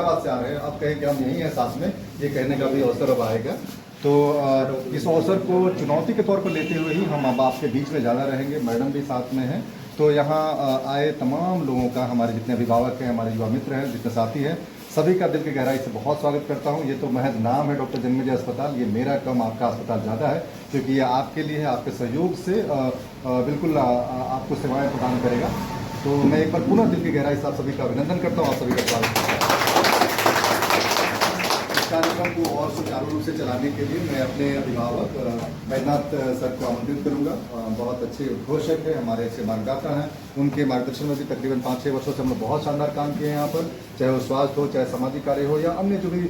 हैदराबाद से आ रहे हैं, अब कहें कि हम यहीं हैं साथ में, ये कहने का भी अवसर अब आएगा। तो इस अवसर को चुनौती के तौर पर लेते हुए ही हम अब आपके बीच में ज़्यादा रहेंगे। मैडम भी साथ में हैं। तो यहाँ आए तमाम लोगों का, हमारे जितने अभिभावक हैं, हमारे युवा मित्र हैं, जितने साथी हैं, सभी का दिल की गहराई से बहुत स्वागत करता हूँ। ये तो महज नाम है डॉक्टर जन्मेजय अस्पताल, ये मेरा कम आपका अस्पताल ज़्यादा है, क्योंकि ये आपके लिए है, आपके सहयोग से बिल्कुल आपको सेवाएं प्रदान करेगा। तो मैं एक बार पुनः दिल की गहराई से आप सभी का अभिनंदन करता हूँ, आप सभी का स्वागत करता हूँ। इस कार्यक्रम को और सुचारू रूप से चलाने के लिए मैं अपने अभिभावक बैजनाथ सर को आमंत्रित करूंगा। बहुत अच्छे उद्घोषक हैं, हमारे अच्छे मार्गदर्ता हैं, उनके मार्गदर्शन में भी तकरीबन 5-6 वर्षों से हम लोग बहुत शानदार काम किए हैं यहाँ पर, चाहे वो स्वास्थ्य हो, चाहे सामाजिक कार्य हो, या अन्य जो भी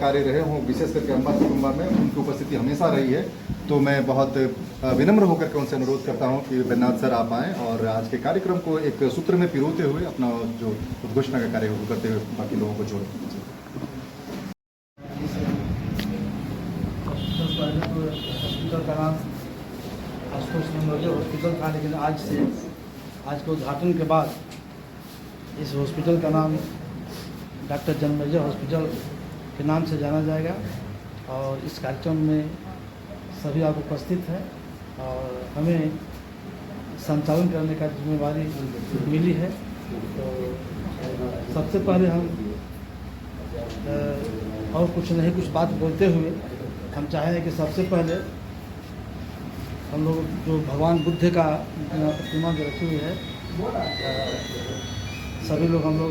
कार्य रहे हों, विशेष करके अम्बा कुटुंबा में उनकी उपस्थिति हमेशा रही है। तो मैं बहुत विनम्र होकर के उनसे अनुरोध करता हूँ कि बैजनाथ सर आप आएँ और आज के कार्यक्रम को एक सूत्र में पिरोते हुए अपना जो उद्घोषणा का कार्य करते हुए बाकी लोगों को जोड़ें। हॉस्पिटल का नाम आशुतोष जन्मेजय हॉस्पिटल था, लेकिन आज के उद्घाटन के बाद इस हॉस्पिटल का नाम डॉक्टर जन्मेजय हॉस्पिटल के नाम से जाना जाएगा। और इस कार्यक्रम में सभी आप उपस्थित हैं और हमें संचालन करने का जिम्मेवारी मिली है। तो सबसे पहले हम और कुछ नहीं, कुछ बात बोलते हुए हम चाहें कि सबसे पहले हम लोग जो भगवान बुद्ध का प्रतिमा जो रखी हुई है, सभी लोग हम लोग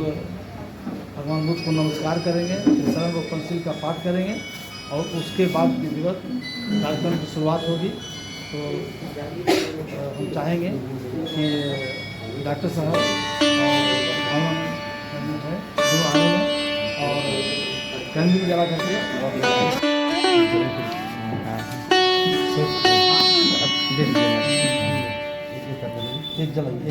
भगवान बुद्ध को नमस्कार करेंगे, शरण व पंचशील का पाठ करेंगे और उसके बाद विधिवत कार्यक्रम की शुरुआत होगी। तो हम चाहेंगे कि डॉक्टर साहब और जो आएंगे और कैंडल जला करके एक जलाइए।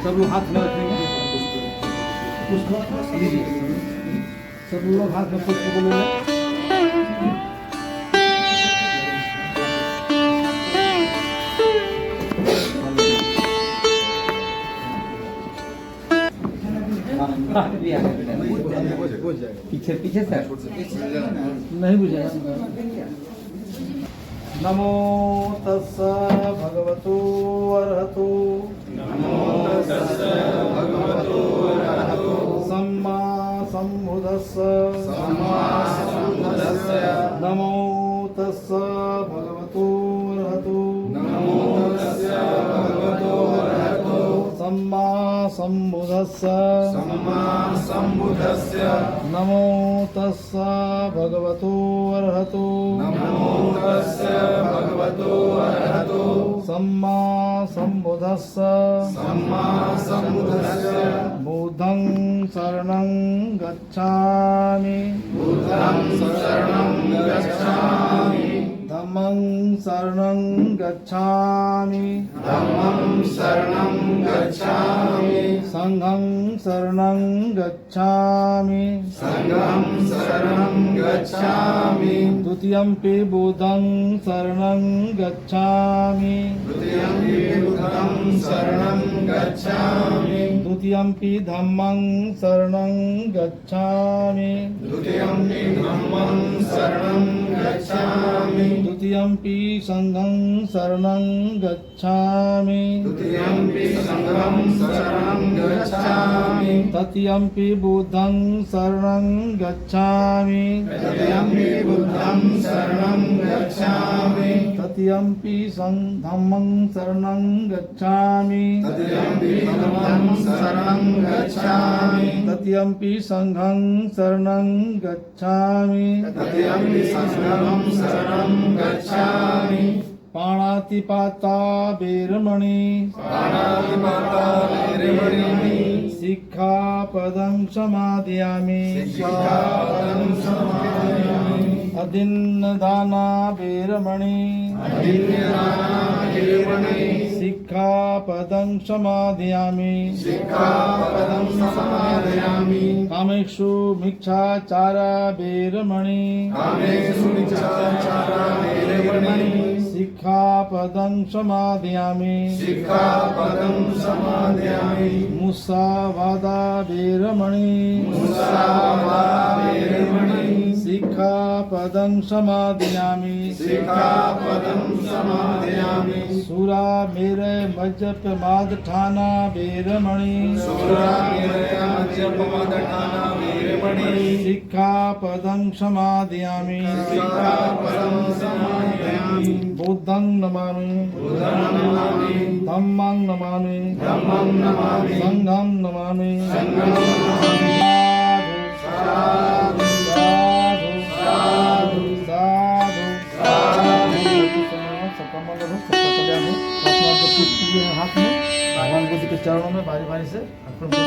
सब लोग हाथ में रखेंगे, सब लोग हाथ में पुष्प को लेंगे। पीछे पीछे सर नहीं बुझेगा। नमो तस्सा भगवतो अरहतो सम्मा सम्बुद्धस्सा नमो तस्सा भगवतो अरहतो सम्मा सम्बुद्धस्सा नमो तस्सा भगवतो अरहतो सम्मा सम्बुद्धस्सा बुद्धं शरणं गच्छामि धम्मं शरणं गच्छामि संघं शरणं गच्छामि द्वितीयंपि बुद्धं शरणं गच्छामि द्वितीयंपि धम्मं शरणं गच्छामि द्वितीयंपि तृतीयम्पि संघं शरणं गच्छामि द्वितीयम्पि संघं शरणं गच्छामि तृतीयम्पि बुद्धं शरणं गच्छामि तृतीयम्पि बुद्धं शरणं गच्छामि तृतीयम्पि धम्मं शरणं गच्छामि तृतीयम्पि धम्मं शरणं गच्छामि तृतीयम्पि संघं शरणं गच्छामि तृतीयम्पि संघं शरणं गच्छामि पाणातिपाता वेरमणि पाणातिपाता वेरमणि सिक्खापदं समादयामि सिक्खापदं समादयामि अदिन्नदाना वेरमणि अदिन्नदाना वेरमणि सिक्खापदं समादयामि सिक्खापदं समादयामि कामेषु मिच्छाचारा वेरमणि कामेषु मिच्छाचारा वेरमणि सिक्खापदं समादयामि सिक्खापदं समादयामि मुसावादा वेरमणि मुसावादा वेरमणि सिक्खापदं समादयामि सिक्खापदं समादयामि सुरामेरय मज्जपमादठाना वेरमणि सुरामेरयमज्जपमादठाना वेरमणि सिक्खापदं समादयामि सिक्खापदं समादयामि बुद्धं नमामि बुद्धं नमामि धम्मं नमामि धम्मं नमामि संघं नमामि संघं नमामि साधु साधु साधु साधु साधु सबका मंगल हो, सबका कल्याण हो। अपना जो पुष्प लिए हैं हाथ में भगवान बुद्ध के चरणों में बारी बारी से अर्पण कीजिए।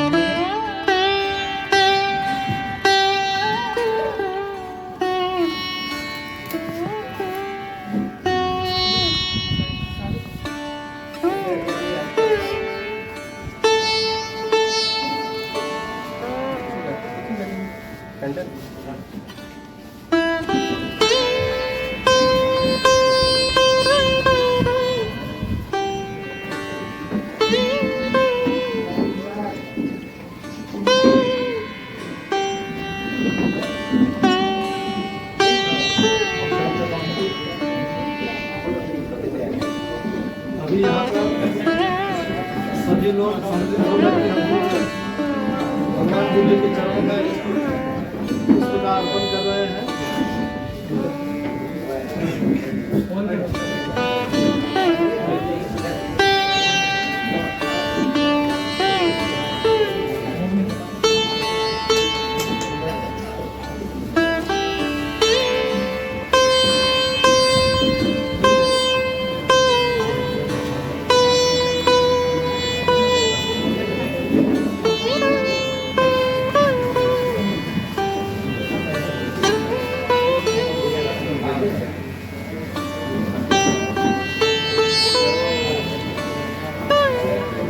अभी यहाँ पर सभी लोग भगवान बुद्ध के चरणों में पुष्प का अर्पण कर रहे हैं।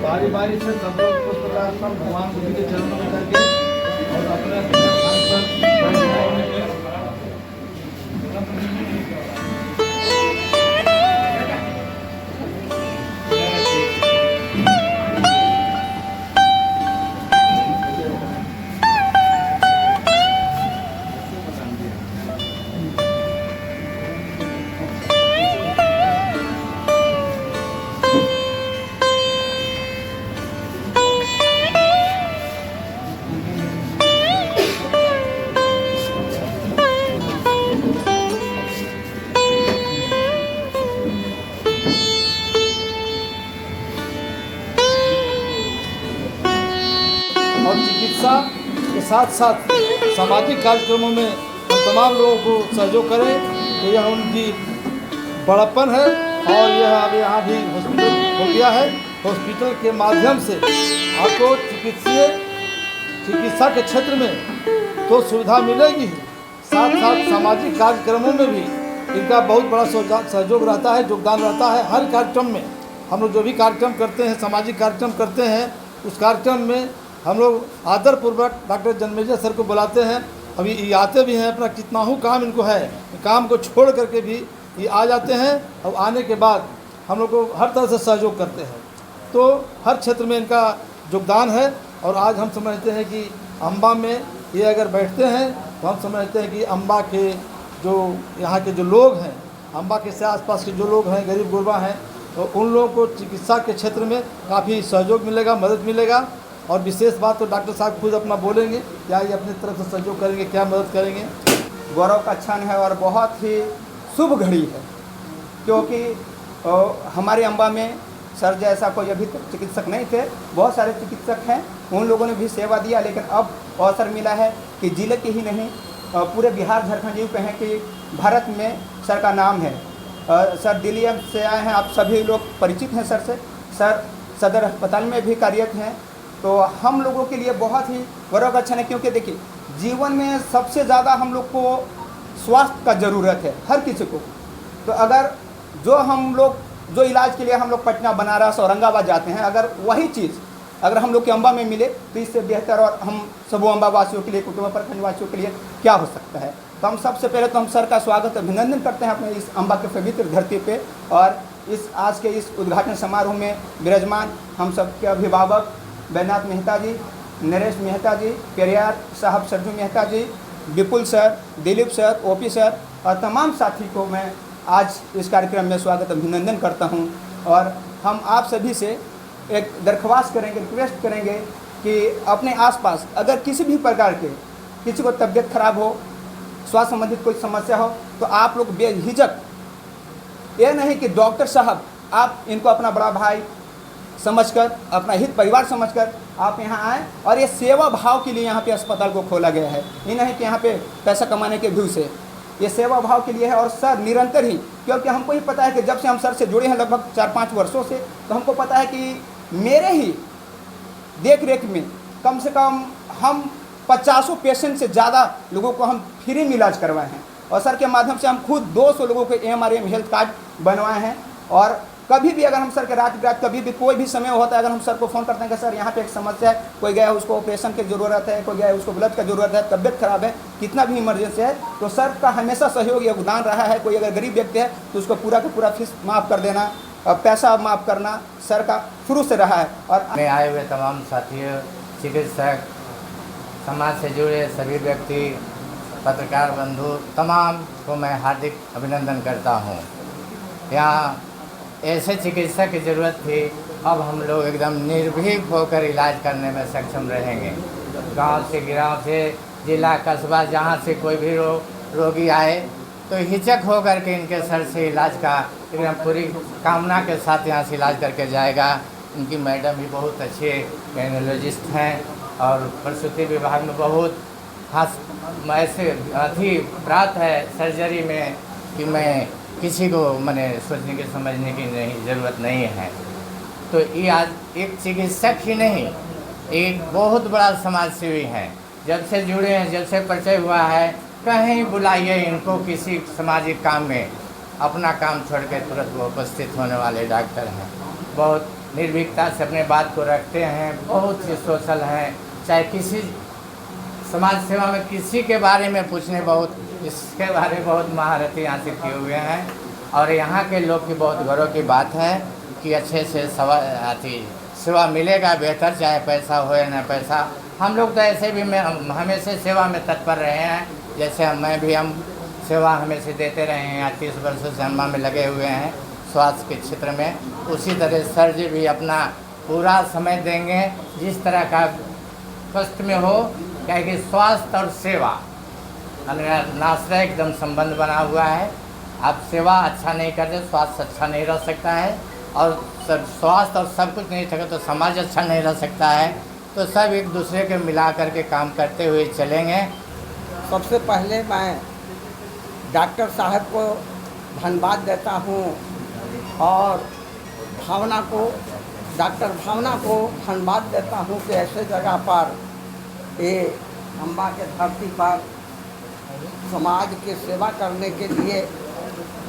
बारी बारी से सब लोग पुष्प का अर्पण भगवान बुद्ध के चरणों में करके और अपने अपने स्थान पर बैठ जाएंगे। और चिकित्सा के साथ साथ सामाजिक कार्यक्रमों में हम तमाम लोगों को सहयोग करें, तो यह उनकी बड़प्पन है। और यह अब यहाँ भी हॉस्पिटल हो गया है। हॉस्पिटल के माध्यम से आपको चिकित्सा के क्षेत्र में तो सुविधा मिलेगी ही, साथ साथ सामाजिक कार्यक्रमों में भी इनका बहुत बड़ा सहयोग रहता है, योगदान रहता है। हर कार्यक्रम में हम लोग जो भी कार्यक्रम करते हैं, सामाजिक कार्यक्रम करते हैं, उस कार्यक्रम में हम लोग आदरपूर्वक डॉक्टर जन्मेजय सर को बुलाते हैं। अभी ये आते भी हैं, अपना कितना ही काम इनको है, काम को छोड़ करके भी ये आ जाते हैं और आने के बाद हम लोग को हर तरह से सहयोग करते हैं। तो हर क्षेत्र में इनका योगदान है। और आज हम समझते हैं कि अम्बा में ये अगर बैठते हैं तो हम समझते हैं कि अम्बा के जो यहाँ के जो लोग हैं अम्बा के से आसपास के जो लोग हैं, गरीब गुरबा हैं, तो उन लोगों को चिकित्सा के क्षेत्र में काफ़ी सहयोग मिलेगा, मदद मिलेगा। और विशेष बात तो डॉक्टर साहब खुद अपना बोलेंगे, क्या ये अपनी तरफ से सहयोग करेंगे, क्या मदद करेंगे। गौरव का क्षण है और बहुत ही शुभ घड़ी है, क्योंकि हमारे अम्बा में सर जैसा कोई अभी तक चिकित्सक नहीं थे। बहुत सारे चिकित्सक हैं, उन लोगों ने भी सेवा दिया, लेकिन अब अवसर मिला है कि जिले के ही नहीं पूरे बिहार झारखंड यूँ कहें कि भारत में सर का नाम है। सर दिल्ली से आए हैं, आप सभी लोग परिचित हैं सर से। सर सदर अस्पताल में भी कार्यरत हैं, तो हम लोगों के लिए बहुत ही गौरव का क्षण है, क्योंकि देखिए जीवन में सबसे ज़्यादा हम लोग को स्वास्थ्य का ज़रूरत है, हर किसी को। तो अगर जो इलाज के लिए हम लोग पटना, बनारस, औरंगाबाद जाते हैं, अगर वही चीज़ अगर हम लोग के अम्बा में मिले तो इससे बेहतर और हम सब अम्बा वासियों के लिए, कुटुंब प्रखंड वासियों के लिए क्या हो सकता है। तो हम सबसे पहले तो हम सर का स्वागत अभिनंदन करते हैं अपने इस अम्बा के पवित्र धरती पे। और इस आज के इस उद्घाटन समारोह में विराजमान हम सबके अभिभावक बैजनाथ मेहता जी, नरेश मेहता जी, पेरियार साहब Sarju Mehta ji, Vipul sir, Dilip sir, OP sir और तमाम साथी को मैं आज इस कार्यक्रम में स्वागत अभिनंदन करता हूं। और हम आप सभी से एक दरख्वास्त करेंगे, रिक्वेस्ट करेंगे कि अपने आसपास अगर किसी भी प्रकार के किसी को तबीयत खराब हो, स्वास्थ्य संबंधित कोई समस्या हो, तो आप लोग बेझिझक, ये नहीं कि डॉक्टर साहब आप इनको अपना बड़ा भाई समझकर, अपना हित परिवार समझकर आप यहाँ आएँ। और ये सेवा भाव के लिए यहाँ पे अस्पताल को खोला गया है, ये नहीं कि यहाँ पे पैसा कमाने के व्यू से, ये सेवा भाव के लिए है। और सर निरंतर ही, क्योंकि हमको ही पता है कि जब से हम सर से जुड़े हैं लगभग 4-5 वर्षों से, तो हमको पता है कि मेरे ही देख रेख में कम से कम हम 50 पेशेंट से ज़्यादा लोगों को हम फ्री में इलाज करवाए हैं। और सर के माध्यम से हम खुद 200 लोगों को AMRM हेल्थ कार्ड बनवाए हैं। और कभी भी अगर हम सर के रात बिरात कभी भी कोई भी समय होता है, अगर हम सर को फ़ोन करते हैं कि सर यहाँ पे एक समस्या है, कोई गया है उसको ऑपरेशन की ज़रूरत है, कोई गया है उसको ब्लड का ज़रूरत है, तबियत खराब है, कितना भी इमरजेंसी है, तो सर का हमेशा सहयोग योगदान रहा है। कोई अगर गरीब व्यक्ति है तो उसको पूरा का पूरा फीस माफ़ कर देना, पैसा माफ़ करना सर का शुरू से रहा है। और में आए हुए तमाम साथियों, चिकित्सक, समाज से जुड़े सभी व्यक्ति, पत्रकार बंधु, तमाम को मैं हार्दिक अभिनंदन करता हूँ। यहाँ ऐसे चिकित्सक की ज़रूरत थी, अब हम लोग एकदम निर्भीक होकर इलाज करने में सक्षम रहेंगे। गांव से गिराव से, जिला कस्बा, जहाँ से कोई भी रोगी आए तो हिचक होकर के इनके सर से इलाज का एकदम पूरी कामना के साथ यहाँ से इलाज करके जाएगा। इनकी मैडम भी बहुत अच्छे गायनोलॉजिस्ट हैं और प्रसूति विभाग में बहुत ऐसे अति प्राप्त है सर्जरी में कि मैं किसी को मैंने सोचने की समझने की ज़रूरत नहीं है। तो ये आज एक चिकित्सक ही नहीं, एक बहुत बड़ा समाज सेवी हैं। जब से जुड़े हैं, जब से परिचय हुआ है, कहीं बुलाइए इनको किसी सामाजिक काम में, अपना काम छोड़ के तुरंत वो उपस्थित होने वाले डॉक्टर हैं। बहुत निर्भीकता से अपने बात को रखते हैं, बहुत ही सोशल हैं। चाहे किसी समाज सेवा में किसी के बारे में पूछने, बहुत इसके बारे में बहुत महारथी हासिल किए हुए हैं। और यहाँ के लोग की बहुत गौरव की बात है कि अच्छे से सेवा मिलेगा बेहतर, चाहे पैसा हो या न पैसा। हम लोग तो ऐसे भी हमेशा सेवा में तत्पर रहे हैं, जैसे हम सेवा हमेशा देते रहे हैं। 30 वर्षों से अम्बा में लगे हुए हैं स्वास्थ्य के क्षेत्र में। उसी तरह सर जी भी अपना पूरा समय देंगे, जिस तरह का कष्ट में हो, क्या कि स्वास्थ्य और सेवा नाश्ता एकदम संबंध बना हुआ है। आप सेवा अच्छा नहीं करते, स्वास्थ्य अच्छा नहीं रह सकता है, और स्वास्थ्य और सब कुछ नहीं सके तो समाज अच्छा नहीं रह सकता है। तो सब एक दूसरे के मिला करके काम करते हुए चलेंगे। सबसे पहले मैं डॉक्टर साहब को धन्यवाद देता हूँ और डॉक्टर भावना को धन्यवाद देता हूँ कि ऐसे जगह पर ये अम्बा के धरती पर समाज की सेवा करने के लिए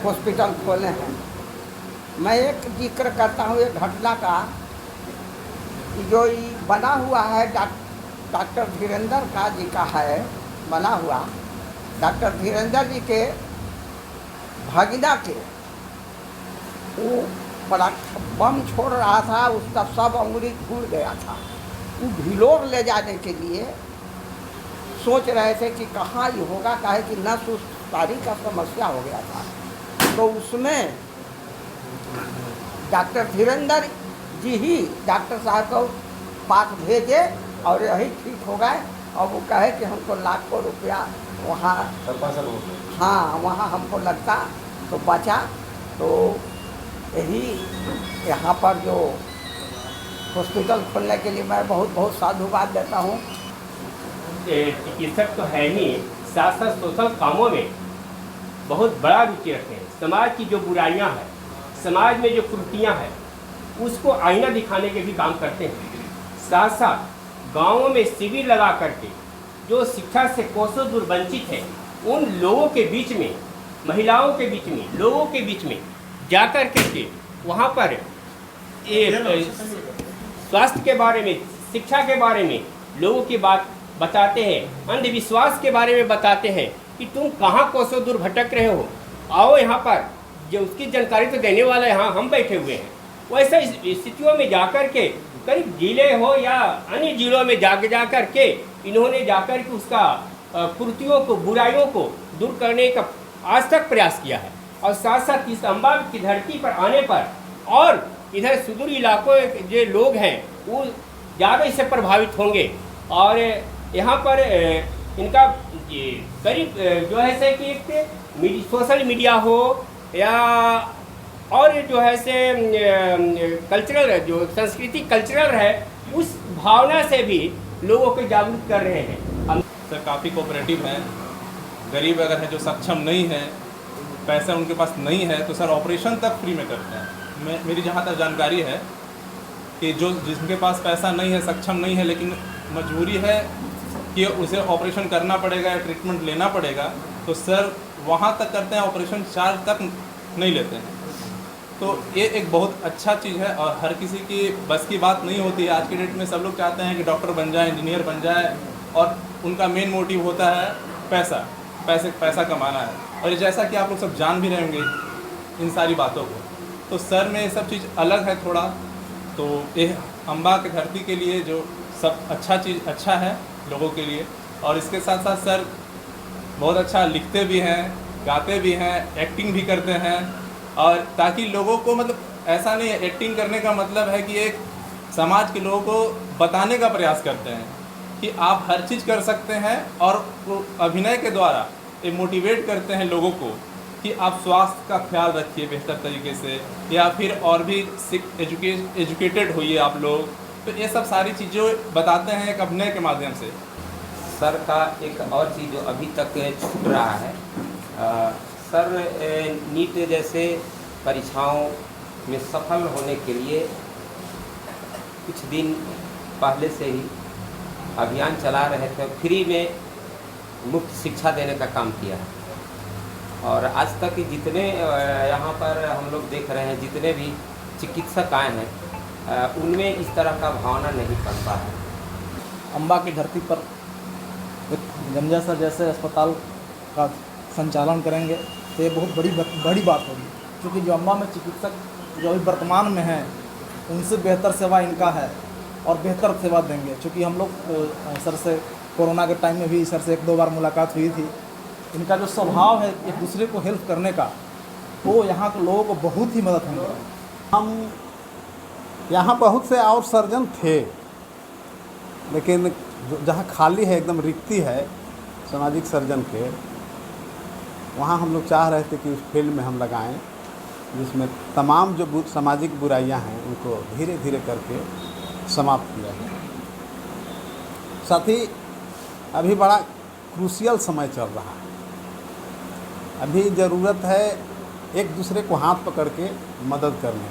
हॉस्पिटल खोले हैं। मैं एक जिक्र करता हूँ एक घटना का, जो बना हुआ है डॉक्टर धीरेंद्र का जी का है बना हुआ। डॉक्टर धीरेंद्र जी के भागीदा के वो बड़ा बम छोड़ रहा था, उसका सब अंगुली फूल गया था। वो भिलोर ले जाने के लिए सोच रहे थे कि कहाँ ये होगा, काहे कि नस उस तारी का समस्या हो गया था। तो उसमें डॉक्टर धीरेन्द्र जी ही डॉक्टर साहब को पास भेजे और यही ठीक हो गए। और वो कहे कि हमको लाखों रुपया वहाँ, हाँ वहाँ हमको लगता तो बचा। तो यही यहाँ पर जो हॉस्पिटल खोलने के लिए मैं बहुत बहुत साधुवाद देता हूँ। चिकित्सक तो है ही, साथ साथ सोशल कामों में बहुत बड़ा रुचि रखते हैं। समाज की जो बुराइयां हैं, समाज में जो कुरीतियां हैं, उसको आईना दिखाने के भी काम करते हैं। साथ साथ गांवों में शिविर लगा करके जो शिक्षा से कोसों दूर वंचित है, उन लोगों के बीच में, महिलाओं के बीच में, लोगों के बीच में जाकर के वहाँ पर स्वास्थ्य के बारे में, शिक्षा के बारे में लोगों की बात बताते हैं, अंधविश्वास के बारे में बताते हैं कि तुम कहाँ कोसों दूर भटक रहे हो, आओ यहाँ पर। जो उसकी जानकारी तो देने वाला यहाँ हम बैठे हुए हैं। वैसे स्थितियों में जाकर के, करीब जिले हो या अन्य जिलों में जा कर के इन्होंने जाकर के उसका कुरीतियों को, बुराइयों को दूर करने का आज तक प्रयास किया है। और साथ साथ इस अम्बा की धरती पर आने पर और इधर सुदूर इलाकों जो लोग हैं वो ज़्यादा इससे प्रभावित होंगे। और यहाँ पर इनका करीब जो है से कि एक सोशल मीडिया हो या और जो है से कल्चरल, जो संस्कृति कल्चरल है, उस भावना से भी लोगों को जागरूक कर रहे हैं। हम सर काफ़ी कोऑपरेटिव हैं। गरीब अगर है जो सक्षम नहीं है, पैसा उनके पास नहीं है, तो सर ऑपरेशन तक फ्री में करते हैं। मेरी जहाँ तक जानकारी है कि जो जिनके पास पैसा नहीं है, सक्षम नहीं है, लेकिन मजबूरी है कि उसे ऑपरेशन करना पड़ेगा या ट्रीटमेंट लेना पड़ेगा, तो सर वहाँ तक करते हैं, ऑपरेशन चार्ज तक नहीं लेते हैं। तो ये एक बहुत अच्छा चीज़ है और हर किसी की बस की बात नहीं होती है। आज के डेट में सब लोग चाहते हैं कि डॉक्टर बन जाए, इंजीनियर बन जाए, और उनका मेन मोटिव होता है पैसा कमाना है। और जैसा कि आप लोग सब जान भी रहे होंगे इन सारी बातों को, तो सर में ये सब चीज़ अलग है थोड़ा। तो ये अम्बा की धरती के लिए जो सब अच्छा है लोगों के लिए। और इसके साथ साथ सर बहुत अच्छा लिखते भी हैं, गाते भी हैं, एक्टिंग भी करते हैं। और ताकि लोगों को, मतलब ऐसा नहीं है, एक्टिंग करने का मतलब है कि एक समाज के लोगों को बताने का प्रयास करते हैं कि आप हर चीज़ कर सकते हैं। और वो अभिनय के द्वारा ये मोटिवेट करते हैं लोगों को कि आप स्वास्थ्य का ख्याल रखिए बेहतर तरीके से, या फिर और भी एजुकेटेड होइए आप लोग। तो ये सब सारी चीज़ें बताते हैं एक अभिनय के माध्यम से। सर का एक और चीज़ जो अभी तक छूट रहा है, सर नीट जैसे परीक्षाओं में सफल होने के लिए कुछ दिन पहले से ही अभियान चला रहे थे, फ्री में मुफ्त शिक्षा देने का काम किया है। और आज तक जितने यहाँ पर हम लोग देख रहे हैं, जितने भी चिकित्सक आए हैं, उनमें इस तरह का भावना नहीं बनता है। अम्बा की धरती पर गंजा सर जैसे अस्पताल का संचालन करेंगे तो ये बहुत बड़ी बात होगी, क्योंकि जो अम्बा में चिकित्सक जो अभी वर्तमान में हैं उनसे बेहतर सेवा इनका है और बेहतर सेवा देंगे। क्योंकि हम लोग सर से कोरोना के टाइम में भी सर से 1-2 बार मुलाकात हुई थी। इनका जो स्वभाव है एक दूसरे को हेल्प करने का, वो यहाँ के लोगों को बहुत ही मदद मिलेगा। हम यहाँ बहुत से और सर्जन थे, लेकिन जहाँ खाली है, एकदम रिक्ति है सामाजिक सर्जन के, वहाँ हम लोग चाह रहे थे कि उस फील्ड में हम लगाएं, जिसमें तमाम जो सामाजिक बुराइयां हैं उनको धीरे धीरे करके समाप्त किया जाए। साथ ही अभी बड़ा क्रूशियल समय चल रहा है। अभी ज़रूरत है एक दूसरे को हाथ पकड़ के मदद करने।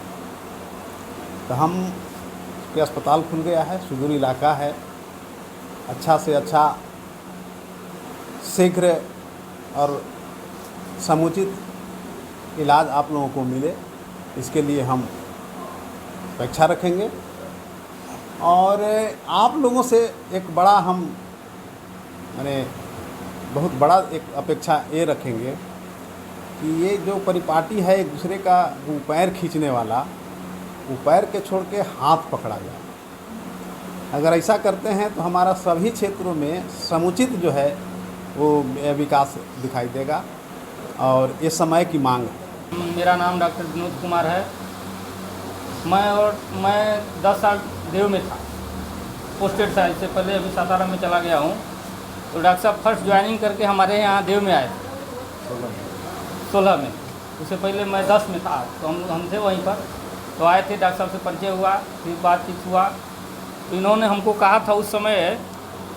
तो हम के अस्पताल खुल गया है, सुदूर इलाका है, अच्छा से अच्छा शीघ्र और समुचित इलाज आप लोगों को मिले, इसके लिए हम अपेक्षा रखेंगे। और आप लोगों से एक बड़ा हम बहुत बड़ा एक अपेक्षा ये रखेंगे कि ये जो परिपाटी है एक दूसरे का वो पैर खींचने वाला, वो पैर के छोड़ के हाथ पकड़ा जाए। अगर ऐसा करते हैं तो हमारा सभी क्षेत्रों में समुचित जो है वो विकास दिखाई देगा। और ये समय की मांग है। मेरा नाम डॉक्टर विनोद कुमार है। मैं 10 साल देव में था, पोस्टेड था। इससे पहले अभी सातारा में चला गया हूँ। तो डॉक्टर साहब फर्स्ट ज्वाइनिंग करके हमारे यहाँ देव में आए थे 16 में। उससे पहले मैं 10 में था, तो हम थे वहीं पर। तो आए थे, डॉक्टर साहब से परिचय हुआ, फिर बातचीत हुआ। तो इन्होंने हमको कहा था उस समय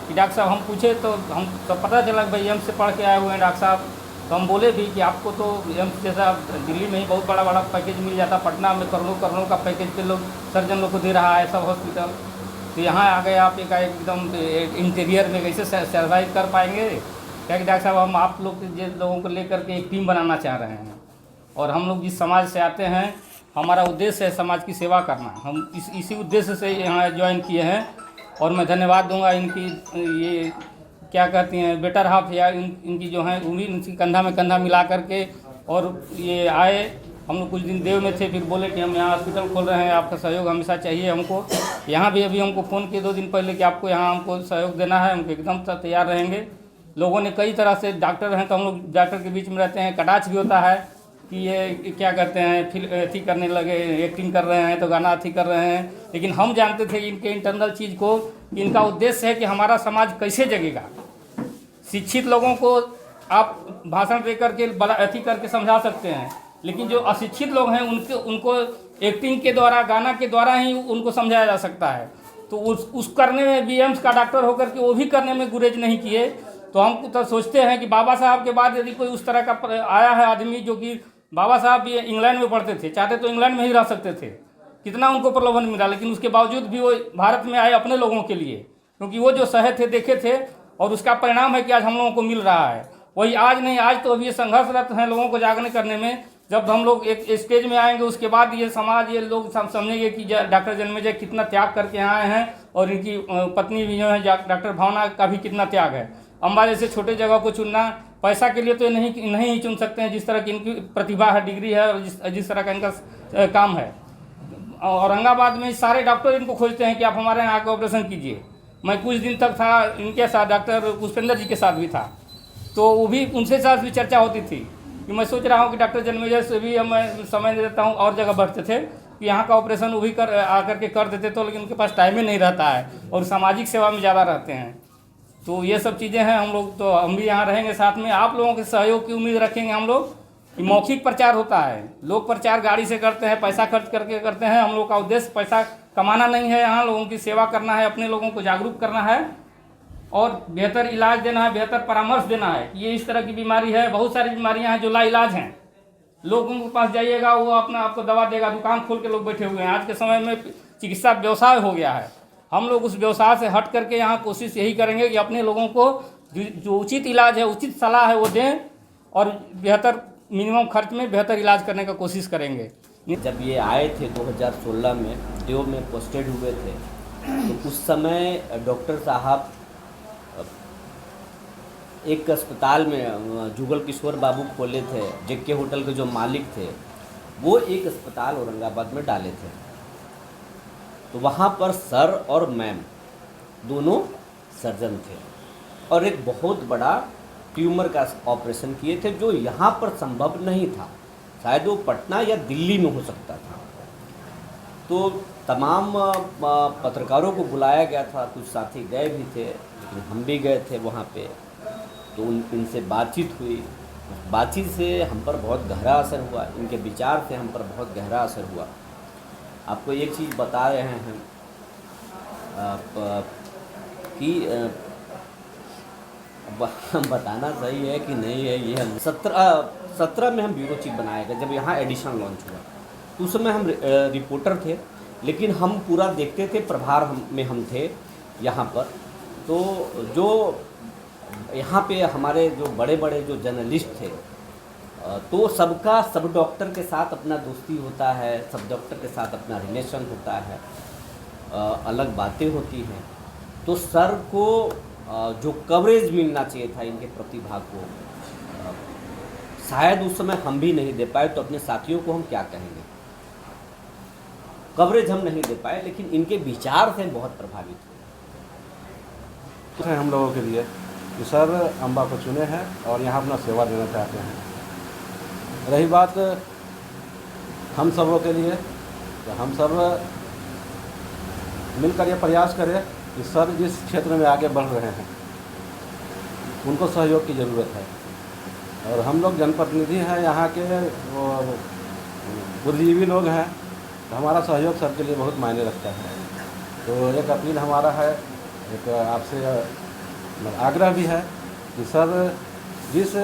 कि डॉक्टर साहब, हम पूछे तो हम तो पता चला कि भाई एम्स से पढ़ के आए हुए हैं डॉक्टर साहब। तो हम बोले भी कि आपको तो एम्स जैसा दिल्ली में ही बहुत बड़ा बड़ा पैकेज मिल जाता, पटना में करोड़ों का पैकेज पे लोग सर्जन लोग को दे रहा है सब हॉस्पिटल। तो यहाँ आ गए आप एकदम इंटीरियर में कैसे सर्वाइव कर पाएंगे? क्या कि डॉक्टर साहब, हम आप लोगों को लेकर के एक टीम बनाना चाह रहे हैं, और हम लोग जिस समाज से आते हैं, हमारा उद्देश्य है समाज की सेवा करना। हम इसी उद्देश्य से यहाँ ज्वाइन किए हैं। और मैं धन्यवाद दूंगा इनकी, ये क्या कहती हैं, बेटर हाफ या इनकी जो है उम्मीद, इनकी कंधा में कंधा मिला करके और ये आए। हम लोग कुछ दिन देव में थे, फिर बोले कि हम यहाँ हॉस्पिटल खोल रहे हैं, आपका सहयोग हमेशा चाहिए हमको। यहाँ भी अभी हमको फ़ोन किए 2 दिन पहले कि आपको यहाँ हमको सहयोग देना है, हम एकदम तैयार रहेंगे। लोगों ने कई तरह से, डॉक्टर हैं तो हम लोग डॉक्टर के बीच में रहते हैं, कटाक्ष भी होता है कि ये क्या कहते हैं, फिर अथी करने लगे, एक्टिंग कर रहे हैं तो गाना अथी कर रहे हैं। लेकिन हम जानते थे इनके इंटरनल चीज़ को, इनका उद्देश्य है कि हमारा समाज कैसे जगेगा। शिक्षित लोगों को आप भाषण दे करके बड़ा अथी करके समझा सकते हैं, लेकिन जो अशिक्षित लोग हैं उनको एक्टिंग के द्वारा, गाना के द्वारा ही उनको समझाया जा सकता है। तो उस करने में भी एम्स का डॉक्टर होकर के वो भी करने में गुरेज नहीं किए। तो हम तो सोचते हैं कि बाबा साहब के बाद यदि कोई उस तरह का आया है आदमी, जो कि बाबा साहब भी इंग्लैंड में पढ़ते थे, चाहते तो इंग्लैंड में ही रह सकते थे, कितना उनको प्रलोभन मिला, लेकिन उसके बावजूद भी वो भारत में आए अपने लोगों के लिए, क्योंकि वो जो सहे थे, देखे थे, और उसका परिणाम है कि आज हम लोगों को मिल रहा है। वही आज नहीं, आज तो अभी ये संघर्षरत हैं लोगों को जागने करने में। जब हम लोग एक स्टेज में आएंगे, उसके बाद ये समाज, ये लोग समझेंगे कि डॉक्टर जन्मेजय कितना त्याग करके आए हैं, और इनकी पत्नी भी जो है डॉक्टर भावना का भी कितना त्याग है। अम्बा जैसे छोटे जगह को चुनना पैसा के लिए तो नहीं ही चुन सकते हैं, जिस तरह की इनकी प्रतिभा है, डिग्री है, और जिस तरह का इनका काम है। औरंगाबाद में सारे डॉक्टर इनको खोजते हैं कि आप हमारे यहाँ आकर ऑपरेशन कीजिए। मैं कुछ दिन तक था इनके साथ, डॉक्टर पुष्पेंद्र जी के साथ भी था, तो वो भी उनसे साथ भी चर्चा होती थी कि मैं सोच रहा हूँ कि डॉक्टर जन्मेजय से भी मैं समय दे देता हूँ। और जगह बढ़ते थे कि यहाँ का ऑपरेशन वो भी आकर के कर देते, तो लेकिन उनके पास टाइम ही नहीं रहता है, और सामाजिक सेवा में ज़्यादा रहते हैं। तो ये सब चीज़ें हैं। हम लोग तो हम भी यहाँ रहेंगे साथ में, आप लोगों के सहयोग की उम्मीद रखेंगे हम लोग। कि मौखिक प्रचार होता है, लोग प्रचार गाड़ी से करते हैं, पैसा खर्च करके करते हैं। हम लोग का उद्देश्य पैसा कमाना नहीं है, यहाँ लोगों की सेवा करना है, अपने लोगों को जागरूक करना है, और बेहतर इलाज देना है, बेहतर परामर्श देना है। ये इस तरह की बीमारी है, बहुत सारी बीमारियाँ हैं जो लाइलाज हैं। लोगों के पास जाइएगा, वो अपना आपको दवा देगा, दुकान खोल के लोग बैठे हुए हैं। आज के समय में चिकित्सा व्यवसाय हो गया है। हम लोग उस व्यवसाय से हट करके यहाँ कोशिश यही करेंगे कि अपने लोगों को जो उचित इलाज है, उचित सलाह है वो दें, और बेहतर मिनिमम खर्च में बेहतर इलाज करने का कोशिश करेंगे। जब ये आए थे 2016 में, देव में पोस्टेड हुए थे, तो उस समय डॉक्टर साहब एक अस्पताल में जुगल किशोर बाबू खोले थे, जेके होटल के जो मालिक थे, वो एक अस्पताल औरंगाबाद में डाले थे। तो वहाँ पर सर और मैम दोनों सर्जन थे, और एक बहुत बड़ा ट्यूमर का ऑपरेशन किए थे, जो यहाँ पर संभव नहीं था। शायद वो पटना या दिल्ली में हो सकता था। तो तमाम पत्रकारों को बुलाया गया था, कुछ साथी गए भी थे, लेकिन हम भी गए थे वहाँ पे। तो इनसे बातचीत हुई, बातचीत से हम पर बहुत गहरा असर हुआ, इनके विचार से हम पर बहुत गहरा असर हुआ। आपको एक चीज़ बता रहे हैं कि बताना सही है कि नहीं है, ये हम 17 में हम ब्यूरो चीफ बनाया गया। जब यहाँ एडिशन लॉन्च हुआ तो उस समय हम रिपोर्टर थे, लेकिन हम पूरा देखते थे, प्रभार में हम थे यहाँ पर। तो जो यहाँ पे हमारे जो बड़े बड़े जो जर्नलिस्ट थे, तो सबका सब डॉक्टर के साथ अपना दोस्ती होता है, सब डॉक्टर के साथ अपना रिलेशन होता है, अलग बातें होती हैं। तो सर को जो कवरेज मिलना चाहिए था इनके प्रतिभा को, शायद उस समय हम भी नहीं दे पाए। तो अपने साथियों को हम क्या कहेंगे, कवरेज हम नहीं दे पाए, लेकिन इनके विचार से बहुत प्रभावित हुए। हम लोगों के लिए कि सर अम्बा को चुने हैं और यहाँ अपना सेवा देना चाहते हैं। रही बात हम सबों के लिए तो हम सब मिलकर ये प्रयास करें कि सर जिस क्षेत्र में आगे बढ़ रहे हैं उनको सहयोग की ज़रूरत है, और हम लोग जनप्रतिनिधि हैं यहाँ के, वो बुद्धिजीवी लोग हैं, तो हमारा सहयोग सर के लिए बहुत मायने रखता है। तो एक अपील हमारा है, एक आपसे आग्रह भी है कि सर जिस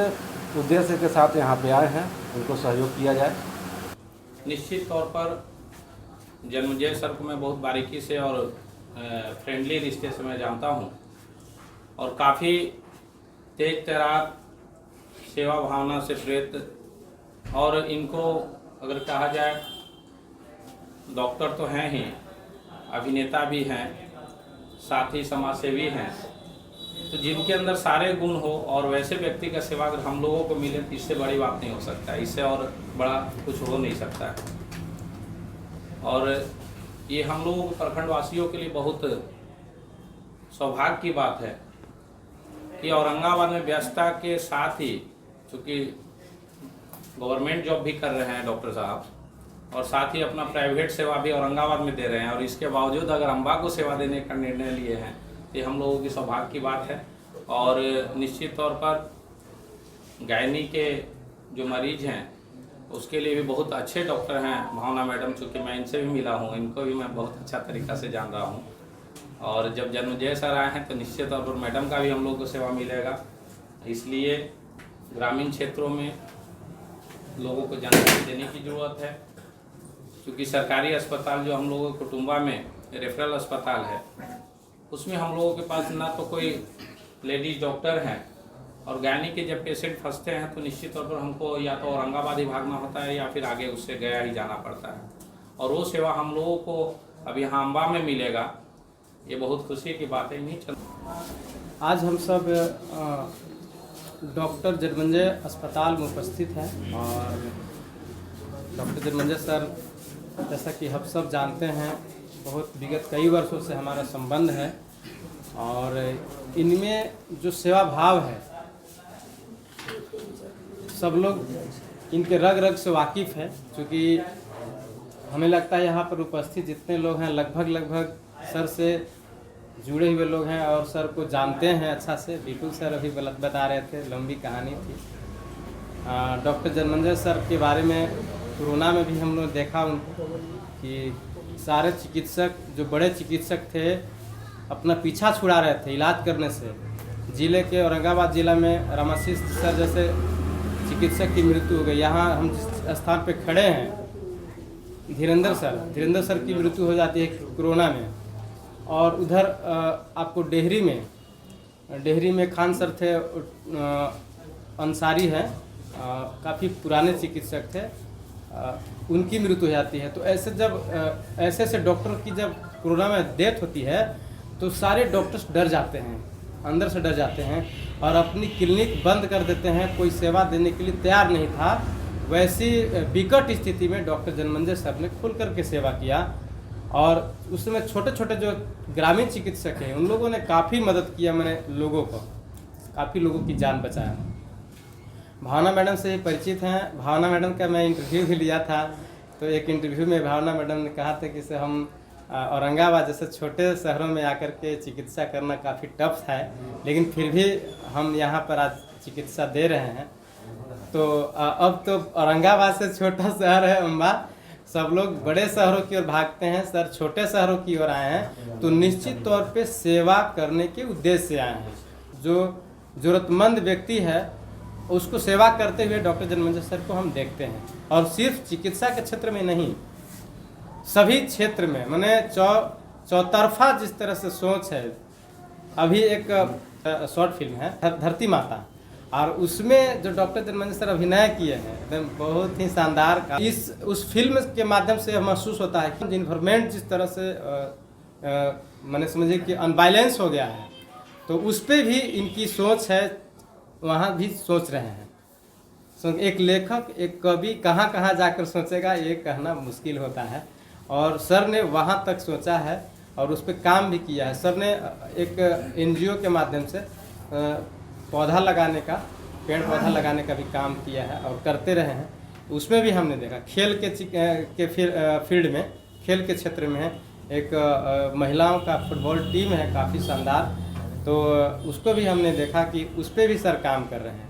उद्देश्य के साथ यहाँ पे आए हैं उनको सहयोग किया जाए। निश्चित तौर पर जन्मजय सर को मैं बहुत बारीकी से और फ्रेंडली रिश्ते से मैं जानता हूँ, और काफ़ी तेज तैराक सेवा भावना से प्रेरित, और इनको अगर कहा जाए डॉक्टर तो हैं ही, अभिनेता भी हैं, साथ ही समाजसेवी हैं, तो जिनके अंदर सारे गुण हो और वैसे व्यक्ति का सेवा अगर हम लोगों को मिले तो इससे बड़ी बात नहीं हो सकता, इससे और बड़ा कुछ हो नहीं सकता है। और ये हम लोगों को प्रखंड वासियों के लिए बहुत सौभाग्य की बात है कि औरंगाबाद में व्यस्तता के साथ ही, चूँकि गवर्नमेंट जॉब भी कर रहे हैं डॉक्टर साहब, और साथ ही अपना प्राइवेट सेवा भी औरंगाबाद में दे रहे हैं, और इसके बावजूद अगर अम्बा को सेवा देने का निर्णय लिए हैं, ये हम लोगों की सौभाग्य की बात है। और निश्चित तौर पर गायनी के जो मरीज हैं उसके लिए भी बहुत अच्छे डॉक्टर हैं भावना मैडम, चूँकि मैं इनसे भी मिला हूँ, इनको भी मैं बहुत अच्छा तरीक़ा से जान रहा हूँ। और जब जन्मजय सर आए हैं तो निश्चित तौर पर मैडम का भी हम लोग को सेवा मिलेगा, इसलिए ग्रामीण क्षेत्रों में लोगों को जानकारी देने की ज़रूरत है। क्योंकि सरकारी अस्पताल जो हम लोगों के कुटुंबा में रेफरल अस्पताल है, उसमें हम लोगों के पास ना तो कोई लेडीज डॉक्टर हैं, और गायनी के जब पेशेंट फंसते हैं तो निश्चित तौर पर हमको या तो औरंगाबाद ही भागना होता है या फिर आगे उससे गया ही जाना पड़ता है, और वो सेवा हम लोगों को अब यहाँ अम्बा में मिलेगा, ये बहुत खुशी की बात है। नहीं चल आज हम सब डॉक्टर जन्मजय अस्पताल में उपस्थित हैं, और डॉक्टर जन्मजय सर जैसा कि हम सब जानते हैं बहुत विगत कई वर्षों से हमारा संबंध है, और इनमें जो सेवा भाव है सब लोग इनके रग रग से वाकिफ़ है। क्योंकि हमें लगता है यहाँ पर उपस्थित जितने लोग हैं लगभग सर से जुड़े हुए लोग हैं और सर को जानते हैं अच्छा से। बिल्कुल सर अभी बता रहे थे, लंबी कहानी थी। डॉक्टर जन्मजय सर के बारे में कोरोना में भी हम लोग देखा उनको कि सारे चिकित्सक जो बड़े चिकित्सक थे अपना पीछा छुड़ा रहे थे इलाज करने से। ज़िले के औरंगाबाद ज़िला में रामाशीष सर जैसे चिकित्सक की मृत्यु हो गई। यहाँ हम जिस स्थान पे खड़े हैं धीरेंद्र सर की मृत्यु हो जाती है कोरोना में। और उधर आपको डेहरी में खान सर थे, अंसारी हैं, काफ़ी पुराने चिकित्सक थे, उनकी मृत्यु हो जाती है। तो ऐसे डॉक्टर की जब कोरोना में डेथ होती है तो सारे डॉक्टर्स डर जाते हैं, अंदर से डर जाते हैं और अपनी क्लिनिक बंद कर देते हैं, कोई सेवा देने के लिए तैयार नहीं था। वैसी विकट स्थिति में डॉक्टर जन्मजय सर ने खुल करके सेवा किया, और उसमें छोटे छोटे जो ग्रामीण चिकित्सक हैं उन लोगों ने काफ़ी मदद किया, मैंने लोगों को काफ़ी लोगों की जान बचाया। भावना मैडम से ही परिचित हैं। भावना मैडम का मैं इंटरव्यू भी लिया था, तो एक इंटरव्यू में भावना मैडम ने कहा था कि हम औरंगाबाद जैसे छोटे शहरों में आकर के चिकित्सा करना काफ़ी टफ है, लेकिन फिर भी हम यहाँ पर आज चिकित्सा दे रहे हैं। तो अब तो औरंगाबाद से छोटा शहर है अम्बा, सब लोग बड़े शहरों की ओर भागते हैं, सर छोटे शहरों की ओर आए हैं। तो निश्चित तौर पे सेवा करने के उद्देश्य से आए हैं। जो ज़रूरतमंद व्यक्ति है उसको सेवा करते हुए डॉक्टर जन्मजय सर को हम देखते हैं, और सिर्फ चिकित्सा के क्षेत्र में नहीं, सभी क्षेत्र में, मैंने चौतरफा जिस तरह से सोच है। अभी एक शॉर्ट फिल्म है धरती माता, और उसमें जो डॉक्टर जन्मजय सर अभिनय किए हैं एकदम बहुत ही शानदार का। उस फिल्म के माध्यम से महसूस होता है कि इन्वायरमेंट जिस तरह से मैंने समझिए कि अनबैलेंस हो गया है, तो उस पर भी इनकी सोच है, वहाँ भी सोच रहे हैं। एक लेखक, एक कवि कहाँ कहाँ जाकर सोचेगा ये कहना मुश्किल होता है, और सर ने वहाँ तक सोचा है और उस पर काम भी किया है। सर ने एक NGO के माध्यम से पेड़ पौधा लगाने का भी काम किया है और करते रहे हैं। उसमें भी हमने देखा खेल के फील्ड में, खेल के क्षेत्र में एक महिलाओं का फुटबॉल टीम है काफ़ी शानदार, तो उसको भी हमने देखा कि उस पर भी सर काम कर रहे हैं।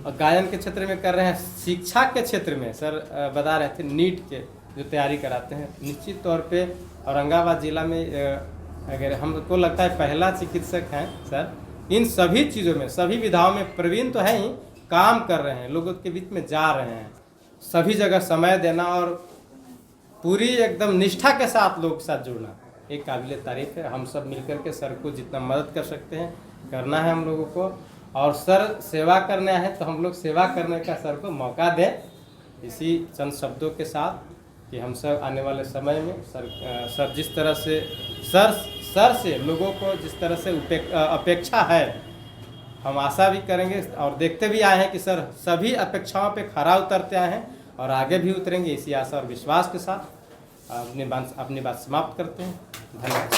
और गायन के क्षेत्र में कर रहे हैं। शिक्षा के क्षेत्र में सर बता रहे थे नीट के जो तैयारी कराते हैं, निश्चित तौर पे औरंगाबाद ज़िला में अगर हमको लगता है पहला चिकित्सक हैं सर इन सभी चीज़ों में, सभी विधाओं में प्रवीण तो है ही, काम कर रहे हैं, लोगों के बीच में जा रहे हैं, सभी जगह समय देना और पूरी एकदम निष्ठा के साथ लोगों के साथ जुड़ना एक काबिल तारीफ है। हम सब मिलकर के सर को जितना मदद कर सकते हैं करना है हम लोगों को, और सर सेवा करना है तो हम लोग सेवा करने का सर को मौका दें। इसी चंद शब्दों के साथ कि हम सब आने वाले समय में सर जिस तरह से सर से लोगों को जिस तरह से अपेक्षा है, हम आशा भी करेंगे और देखते भी आए हैं कि सर सभी अपेक्षाओं पे खरा उतरते आए हैं और आगे भी उतरेंगे। इसी आशा और विश्वास के साथ अपनी बात समाप्त करते हैं। धन्यवाद।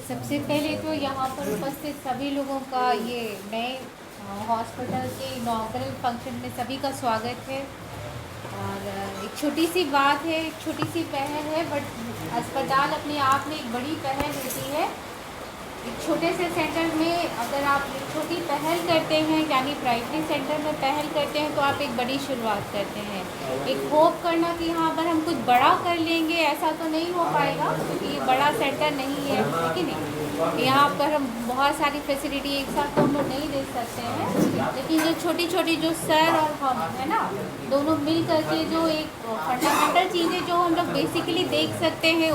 सबसे पहले तो यहाँ पर उपस्थित सभी लोगों का ये नए हॉस्पिटल के इनॉग्रल फंक्शन में सभी का स्वागत है। और एक छोटी सी बात है, एक छोटी सी पहल है, बट अस्पताल अपने आप में एक बड़ी पहल होती है। एक छोटे से सेंटर में अगर आप एक छोटी पहल करते हैं, यानी प्राइमरी सेंटर में पहल करते हैं, तो आप एक बड़ी शुरुआत करते हैं। एक होप करना कि यहाँ पर हम कुछ बड़ा कर लेंगे, ऐसा तो नहीं हो पाएगा क्योंकि ये बड़ा सेंटर नहीं है, कि नहीं। यहाँ पर हम बहुत सारी फैसिलिटी एक साथ तो हम लोग नहीं दे सकते हैं, लेकिन जो छोटी छोटी जो सर और हम है ना, दोनों मिल करके जो एक फंडामेंटल चीज़ें जो हम लोग बेसिकली देख सकते हैं,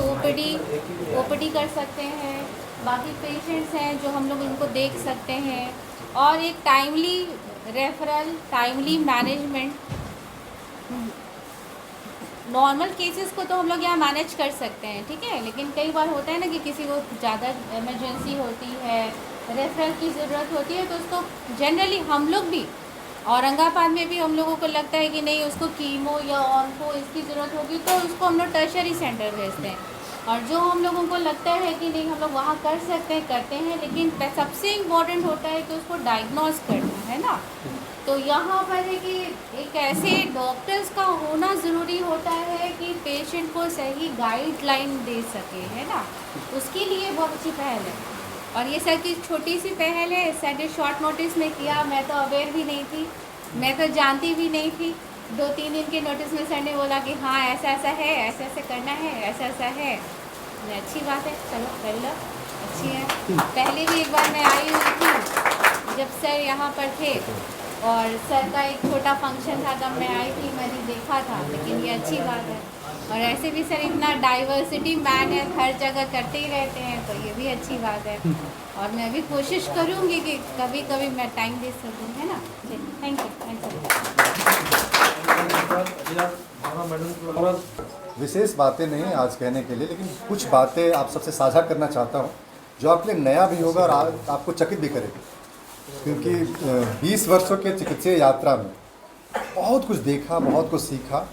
ओपीडी कर सकते हैं, बाकी पेशेंट्स हैं जो हम लोग इनको देख सकते हैं, और एक timely referral, timely management. Normal cases को तो हम लोग यहाँ मैनेज कर सकते हैं, ठीक है, लेकिन कई बार होता है ना कि किसी को ज़्यादा इमरजेंसी होती है, रेफरल की ज़रूरत होती है, तो उसको जनरली हम लोग भी औरंगाबाद में भी हम लोगों को लगता है कि नहीं उसको कीमो या ऑन्को इसकी ज़रूरत होगी तो उसको हम लोग टर्शरी सेंटर भेजते हैं। और जो हम लोगों को लगता है कि नहीं हम लोग वहाँ कर सकते हैं, करते हैं, लेकिन सबसे इम्पोर्टेंट होता है कि उसको डायग्नोस करना है ना। तो यहाँ पर है कि एक ऐसे डॉक्टर्स का होना ज़रूरी होता है कि पेशेंट को सही गाइडलाइन दे सके, है ना, उसके लिए बहुत अच्छी पहल है। और ये सर की छोटी सी पहल है, सर ने शॉर्ट नोटिस में किया, मैं तो अवेयर भी नहीं थी, मैं तो जानती भी नहीं थी। 2-3 दिन के नोटिस में सर ने बोला कि हाँ ऐसा ऐसा है, ऐसे ऐसे करना है, ऐसा ऐसा है। अच्छी बात है, चलो कर लो, अच्छी है। पहले भी एक बार मैं आई हुई थी जब सर यहाँ पर थे और सर का एक छोटा फंक्शन था तब मैं आई थी, मैंने देखा था, लेकिन ये अच्छी बात है। और ऐसे भी सर इतना डाइवर्सिटी मैन है, हर जगह करते ही रहते हैं, तो ये भी अच्छी बात है। और मैं भी कोशिश करूँगी कि कभी कभी मैं टाइम दे सकूँ, है ना। Thank you. विशेष बातें नहीं आज कहने के लिए, लेकिन कुछ बातें आप सबसे साझा करना चाहता हूँ जो आपके लिए नया भी होगा और आपको चकित भी करेगा, क्योंकि 20 वर्षों के चिकित्सीय यात्रा में बहुत कुछ देखा, बहुत कुछ सीखा,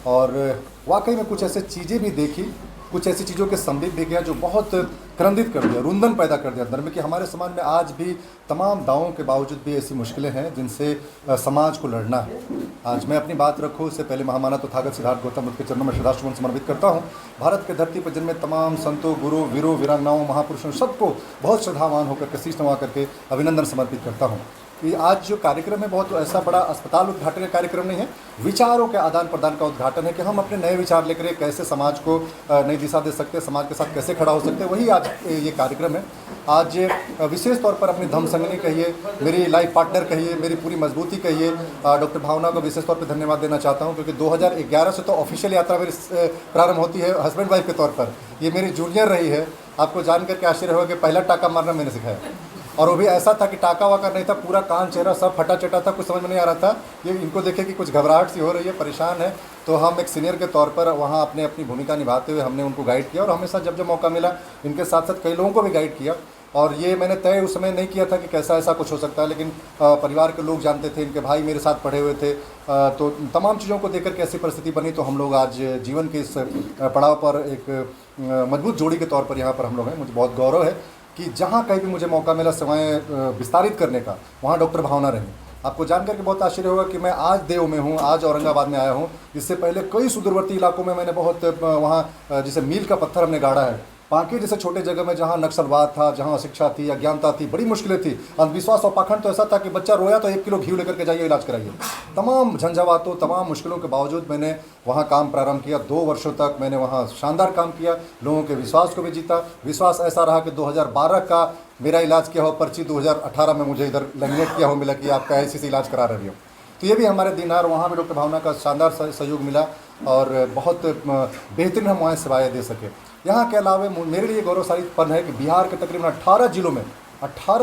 और वाकई में कुछ ऐसे चीज़ें भी देखी, कुछ ऐसी चीज़ों के संदिग्ध भी गया जो बहुत क्रंदित कर दिया, रुंदन पैदा कर दिया अंदर में, कि हमारे समाज में आज भी तमाम दावों के बावजूद भी ऐसी मुश्किलें हैं जिनसे समाज को लड़ना है। आज मैं अपनी बात रखूँ उससे पहले महामानव तथागत सिद्धार्थ गौतम बुद्ध के चरणों में श्रद्धासुमन समर्पित करता हूँ। भारत के धरती पर जन्मे तमाम संतों, गुरु, वीरों, वीरांगनाओं, महापुरुषों सबको बहुत श्रद्धावान होकर के शीश नवा करके अभिनंदन समर्पित करता हूँ। कि आज जो कार्यक्रम है बहुत ऐसा बड़ा अस्पताल उद्घाटन का कार्यक्रम नहीं है, विचारों के आदान प्रदान का उद्घाटन है कि हम अपने नए विचार लेकर कैसे समाज को नई दिशा दे सकते हैं, समाज के साथ कैसे खड़ा हो सकते हैं, वही आज ये कार्यक्रम है। आज विशेष तौर पर अपनी धमसंगनी कहिए, मेरी लाइफ पार्टनर कहिए, मेरी पूरी मजबूती कहिए, डॉक्टर भावना को विशेष तौर पर धन्यवाद देना चाहता हूँ, क्योंकि 2011 से तो ऑफिशियल यात्रा मेरी प्रारंभ होती है हस्बैंड वाइफ के तौर पर। ये मेरी जूनियर रही है, आपको जान करके आश्चर्य होगा कि पहला टाका मारना मैंने सिखाया, और वो भी ऐसा था कि टाका वाका नहीं था, पूरा कान चेहरा सब फटा चटा था, कुछ समझ में नहीं आ रहा था। ये इनको देखे कि कुछ घबराहट सी हो रही है, परेशान है, तो हम एक सीनियर के तौर पर वहाँ अपनी भूमिका निभाते हुए हमने उनको गाइड किया, और हमेशा जब जब मौका मिला इनके साथ साथ कई लोगों को भी गाइड किया। और ये मैंने तय उस समय नहीं किया था कि कैसा ऐसा कुछ हो सकता है, लेकिन परिवार के लोग जानते थे, इनके भाई मेरे साथ पढ़े हुए थे, तो तमाम चीज़ों को देखकर कैसी परिस्थिति बनी, तो हम लोग आज जीवन के इस पड़ाव पर एक मजबूत जोड़ी के तौर पर यहाँ पर हम लोग हैं। मुझे बहुत गौरव है कि जहाँ कहीं भी मुझे मौका मिला सेवाएं विस्तारित करने का, वहाँ डॉक्टर भावना रही। आपको जानकर के बहुत आश्चर्य होगा कि मैं आज देव में हूँ, आज औरंगाबाद में आया हूँ। इससे पहले कई सुदूरवर्ती इलाकों में मैंने बहुत वहाँ जैसे मील का पत्थर हमने गाड़ा है। बाकी जैसे छोटे जगह में जहाँ नक्सलवाद था, जहाँ अशिक्षा थी, अज्ञानता थी, बड़ी मुश्किलें थी, अंधविश्वास और पाखंड तो ऐसा था कि बच्चा रोया तो 1 किलो घी लेकर के जाइए, इलाज कराइए। तमाम झंझावातों, तमाम मुश्किलों के बावजूद मैंने वहाँ काम प्रारंभ किया। 2 वर्षों तक मैंने वहाँ शानदार काम किया, लोगों के विश्वास को भी जीता। विश्वास ऐसा रहा कि 2012 का मेरा इलाज किया हो पर्ची 2018 में मुझे इधर लैमिनेट किया हो मिला कि आपका ऐसे से इलाज करा रही हो। तो ये भी हमारे दिन है और वहाँ भी डॉक्टर भावना का शानदार सहयोग मिला और बहुत बेहतरीन हम वहाँ सेवाएँ दे सके। यहाँ के अलावा मेरे लिए गौरवशाली पन है कि बिहार के तकरीबन 18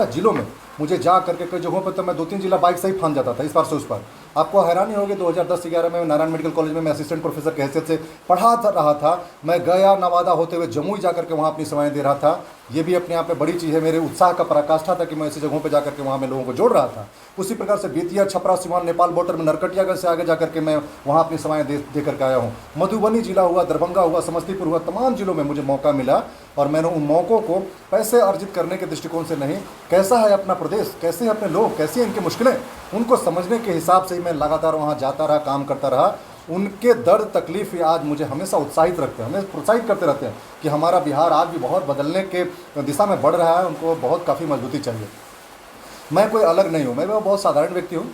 जिलों में मुझे जा करके कई जगहों पर तो मैं 2-3 जिला बाइक से ही फांद जाता था, इस पार से उस पार। आपको हैरानी होगी 2010-11 में नारायण मेडिकल कॉलेज में मैं असिस्टेंट प्रोफेसर की हैसियत से पढ़ा रहा था। मैं गया नवादा होते हुए जमुई जाकर के वहाँ अपनी सेवाएं दे रहा था। ये भी अपने आप में बड़ी चीज़ है, मेरे उत्साह का पराकाष्ठा था कि मैं ऐसी जगहों पर जाकर के वहाँ मैं लोगों को जोड़ रहा था। उसी प्रकार से बेतिया, छपरा, सिवान, नेपाल बॉर्डर में नरकटियागंज से आगे जाकर के मैं वहाँ अपनी सेवाएं दे करके आया हूँ। मधुबनी जिला हुआ, दरभंगा हुआ, समस्तीपुर हुआ, तमाम जिलों में मुझे मौका मिला और मैंने उन मौक़ों को पैसे अर्जित करने के दृष्टिकोण से नहीं, कैसा है अपना प्रदेश, कैसे हैं अपने लोग, कैसी हैं इनकी मुश्किलें, उनको समझने के हिसाब से ही मैं लगातार वहाँ जाता रहा, काम करता रहा। उनके दर्द तकलीफ आज मुझे हमेशा उत्साहित रखते हैं, हमें प्रोत्साहित करते रहते हैं कि हमारा बिहार आज भी बहुत बदलने के दिशा में बढ़ रहा है, उनको बहुत काफ़ी मजबूती चाहिए। मैं कोई अलग नहीं हूँ, मैं बहुत साधारण व्यक्ति हूँ।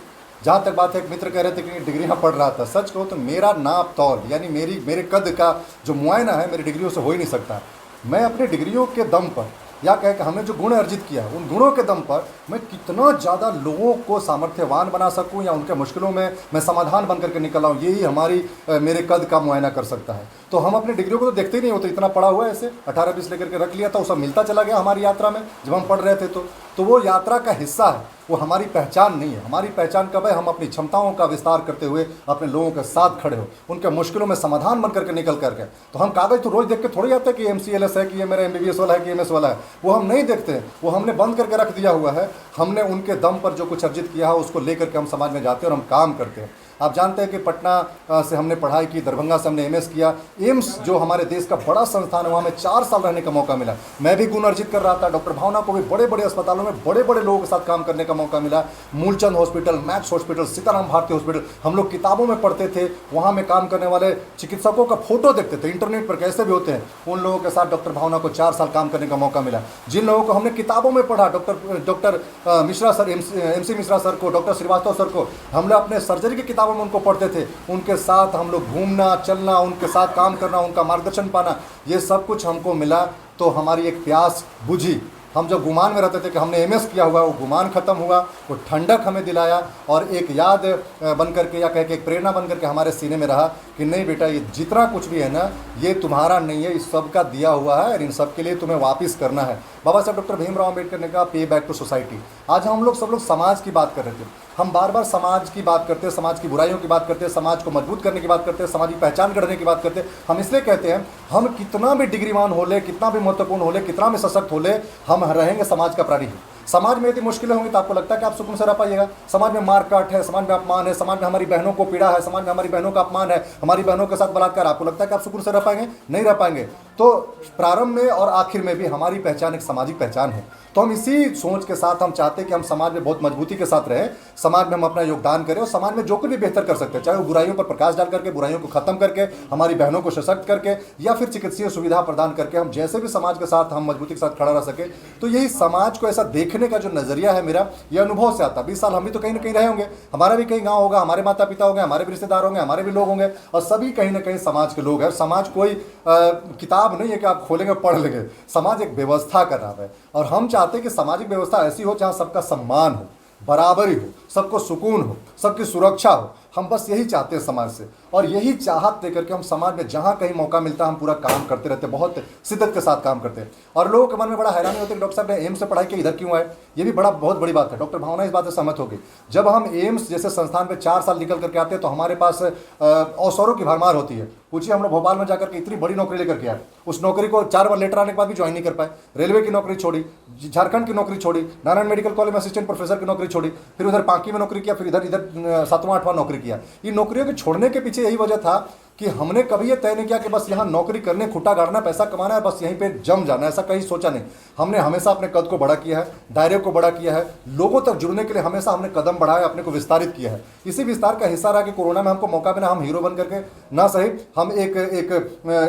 जहाँ तक बात है, एक मित्र कह रहे थे कि डिग्रियाँ पढ़ रहा था, सच कहूँ तो मेरा नाप तौल यानी मेरे कद का जो मुआयना है मेरी डिग्रियों से हो ही नहीं सकता। मैं अपनी डिग्रियों के दम पर या कह के हमने जो गुण अर्जित किया उन गुणों के दम पर मैं कितना ज़्यादा लोगों को सामर्थ्यवान बना सकूं या उनके मुश्किलों में मैं समाधान बन करके निकल आऊँ, यही हमारी मेरे कद का मुआयना कर सकता है। तो हम अपनी डिग्रियों को तो देखते ही नहीं होते, इतना पढ़ा हुआ है, ऐसे 18-20 लेकर के रख लिया था, वो सब मिलता चला गया हमारी यात्रा में जब हम पढ़ रहे थे। तो वो यात्रा का हिस्सा है, वो हमारी पहचान नहीं है। हमारी पहचान कब है? हम अपनी क्षमताओं का विस्तार करते हुए अपने लोगों के साथ खड़े हो, उनके मुश्किलों में समाधान बन करके निकल करके। तो हम कागज़ तो रोज़ देख के थोड़ी आते हैं कि MCLS है, कि ये मेरा MBBS वाला है, कि MS वाला है, वो हम नहीं देखते हैं। वो हमने बंद करके रख दिया हुआ है। हमने उनके दम पर जो कुछ अर्जित किया है उसको लेकर के हम समाज में जाते हैं और हम काम करते हैं। आप जानते हैं कि पटना से हमने पढ़ाई की, दरभंगा से हमने MS किया। एम्स जो हमारे देश का बड़ा संस्थान है, वहाँ में 4 साल रहने का मौका मिला। मैं भी गुण अर्जित कर रहा था। डॉक्टर भावना को भी बड़े बड़े अस्पतालों में बड़े बड़े लोगों के साथ काम करने का मौका मिला। Moolchand hospital, Max hospital, Sitaram Bharti hospital, हम लोग किताबों में पढ़ते थे। वहाँ में काम करने वाले चिकित्सकों का फोटो देखते थे इंटरनेट पर, कैसे भी होते हैं। उन लोगों के साथ डॉक्टर भावना को 4 साल काम करने का मौका मिला। जिन लोगों को हमने किताबों में पढ़ा, doctor Mishra sir, MC Mishra sir को, डॉक्टर श्रीवास्तव सर को, हम लोग अपने सर्जरी की किताबों में उनको पढ़ते थे। उनके साथ हम लोग घूमना, चलना, उनके साथ काम करना, उनका मार्गदर्शन पाना, ये सब कुछ हमको मिला। तो हमारी एक प्यास बुझी। हम जो गुमान में रहते थे कि हमने MS किया हुआ, वो गुमान खत्म हुआ। वो ठंडक हमें दिलाया और एक याद बन करके या कह के एक प्रेरणा बन करके हमारे सीने में रहा कि नहीं बेटा, ये जितना कुछ भी है ना, ये तुम्हारा नहीं है, इस सब का दिया हुआ है और इन सब के लिए तुम्हें वापस करना है। बाबा साहब डॉक्टर भीमराव अम्बेडकर ने कहा पे बैक टू सोसाइटी। आज हम लोग सब लोग समाज की बात कर रहे थे। हम बार बार समाज की बात करते हैं, समाज की बुराइयों की बात करते हैं, समाज को मजबूत करने की बात करते हैं, समाज की पहचान करने की बात करते हैं। हम इसलिए कहते हैं, हम कितना भी डिग्रीवान हो ले, कितना भी महत्वपूर्ण हो ले, कितना भी सशक्त हो ले, हम रहेंगे समाज का प्राणी। समाज में यदि मुश्किलें होंगी तो आपको लगता है कि आप सुकून से रह पाइएगा? समाज में मारकाट है, समाज में अपमान है, समाज में हमारी बहनों को पीड़ा है, समाज में हमारी बहनों का अपमान है, हमारी बहनों के साथ बलात्कार, आपको लगता है कि आप सुकून से रह पाएंगे? नहीं रह पाएंगे। तो प्रारंभ में और आखिर में भी हमारी पहचान एक सामाजिक पहचान है। तो हम इसी सोच के साथ हम चाहते हैं कि हम समाज में बहुत मजबूती के साथ रहें, समाज में हम अपना योगदान करें और समाज में जो कुछ भी बेहतर कर सकते हैं, चाहे वो बुराइयों पर प्रकाश डाल करके, बुराइयों को खत्म करके, हमारी बहनों को सशक्त करके, या फिर चिकित्सीय सुविधा प्रदान करके, हम जैसे भी समाज के साथ हम मजबूती के साथ खड़ा रह सके। तो यही समाज को ऐसा देखने का जो नजरिया है मेरा, ये अनुभव से आता। 20 साल हम भी तो कहीं ना कहीं रहे होंगे, हमारा भी कहीं गाँव होगा, हमारे माता पिता होंगे, हमारे भी रिश्तेदार होंगे, हमारे भी लोग होंगे, और सभी कहीं ना कहीं समाज के लोग हैं। समाज कोई किताब नहीं है कि आप खोलेंगे पढ़ लेंगे। समाज एक व्यवस्था का नाम है और हम चाहते हैं कि सामाजिक व्यवस्था ऐसी हो जहाँ सबका सम्मान हो, बराबरी हो, सबको सुकून हो, सबकी सुरक्षा हो। हम बस यही चाहते हैं समाज से, और यही चाहत लेकर के हम समाज में जहाँ कहीं मौका मिलता है हम पूरा काम करते रहते हैं, बहुत शिद्दत के साथ काम करते हैं। और लोगों के मन में बड़ा हैरानी होती है कि डॉक्टर साहब ने एम्स से पढ़ाई की, इधर क्यों आए? ये भी बहुत बड़ी बात है। डॉक्टर भावना इस बात से सहमत होगी। जब हम एम्स जैसे संस्थान पे 4 साल निकल करके आते हैं तो हमारे पास अवसरों की भरमार होती है। पूछिए, हम लोग भोपाल में जाकर के इतनी बड़ी नौकरी लेकर के आए, उस नौकरी को 4 बार लेटर आने के बाद भी ज्वाइन नहीं कर पाए। रेलवे की नौकरी छोड़ी, झारखंड की नौकरी छोड़ी, नारायण मेडिकल कॉलेज में असिस्टेंट प्रोफेसर की नौकरी छोड़ी, फिर उधर पांकी में नौकरी किया, फिर इधर 7वां 8वां नौकरी किया। ये नौकरियों के छोड़ने के पीछे पीछे यही वजह था कि हमने कभी ये तय नहीं किया कि बस यहाँ नौकरी करने, खुट्टा गाड़ना, पैसा कमाना है, बस यहीं पे जम जाना, ऐसा कहीं सोचा नहीं। हमने हमेशा अपने कद को बड़ा किया है, दायरे को बड़ा किया है, लोगों तक जुड़ने के लिए हमेशा हमने कदम बढ़ाया, अपने को विस्तारित किया है। इसी विस्तार का हिस्सा रहा कि कोरोना में हमको मौका मिला, हम हीरो बन करके ना सही, हम एक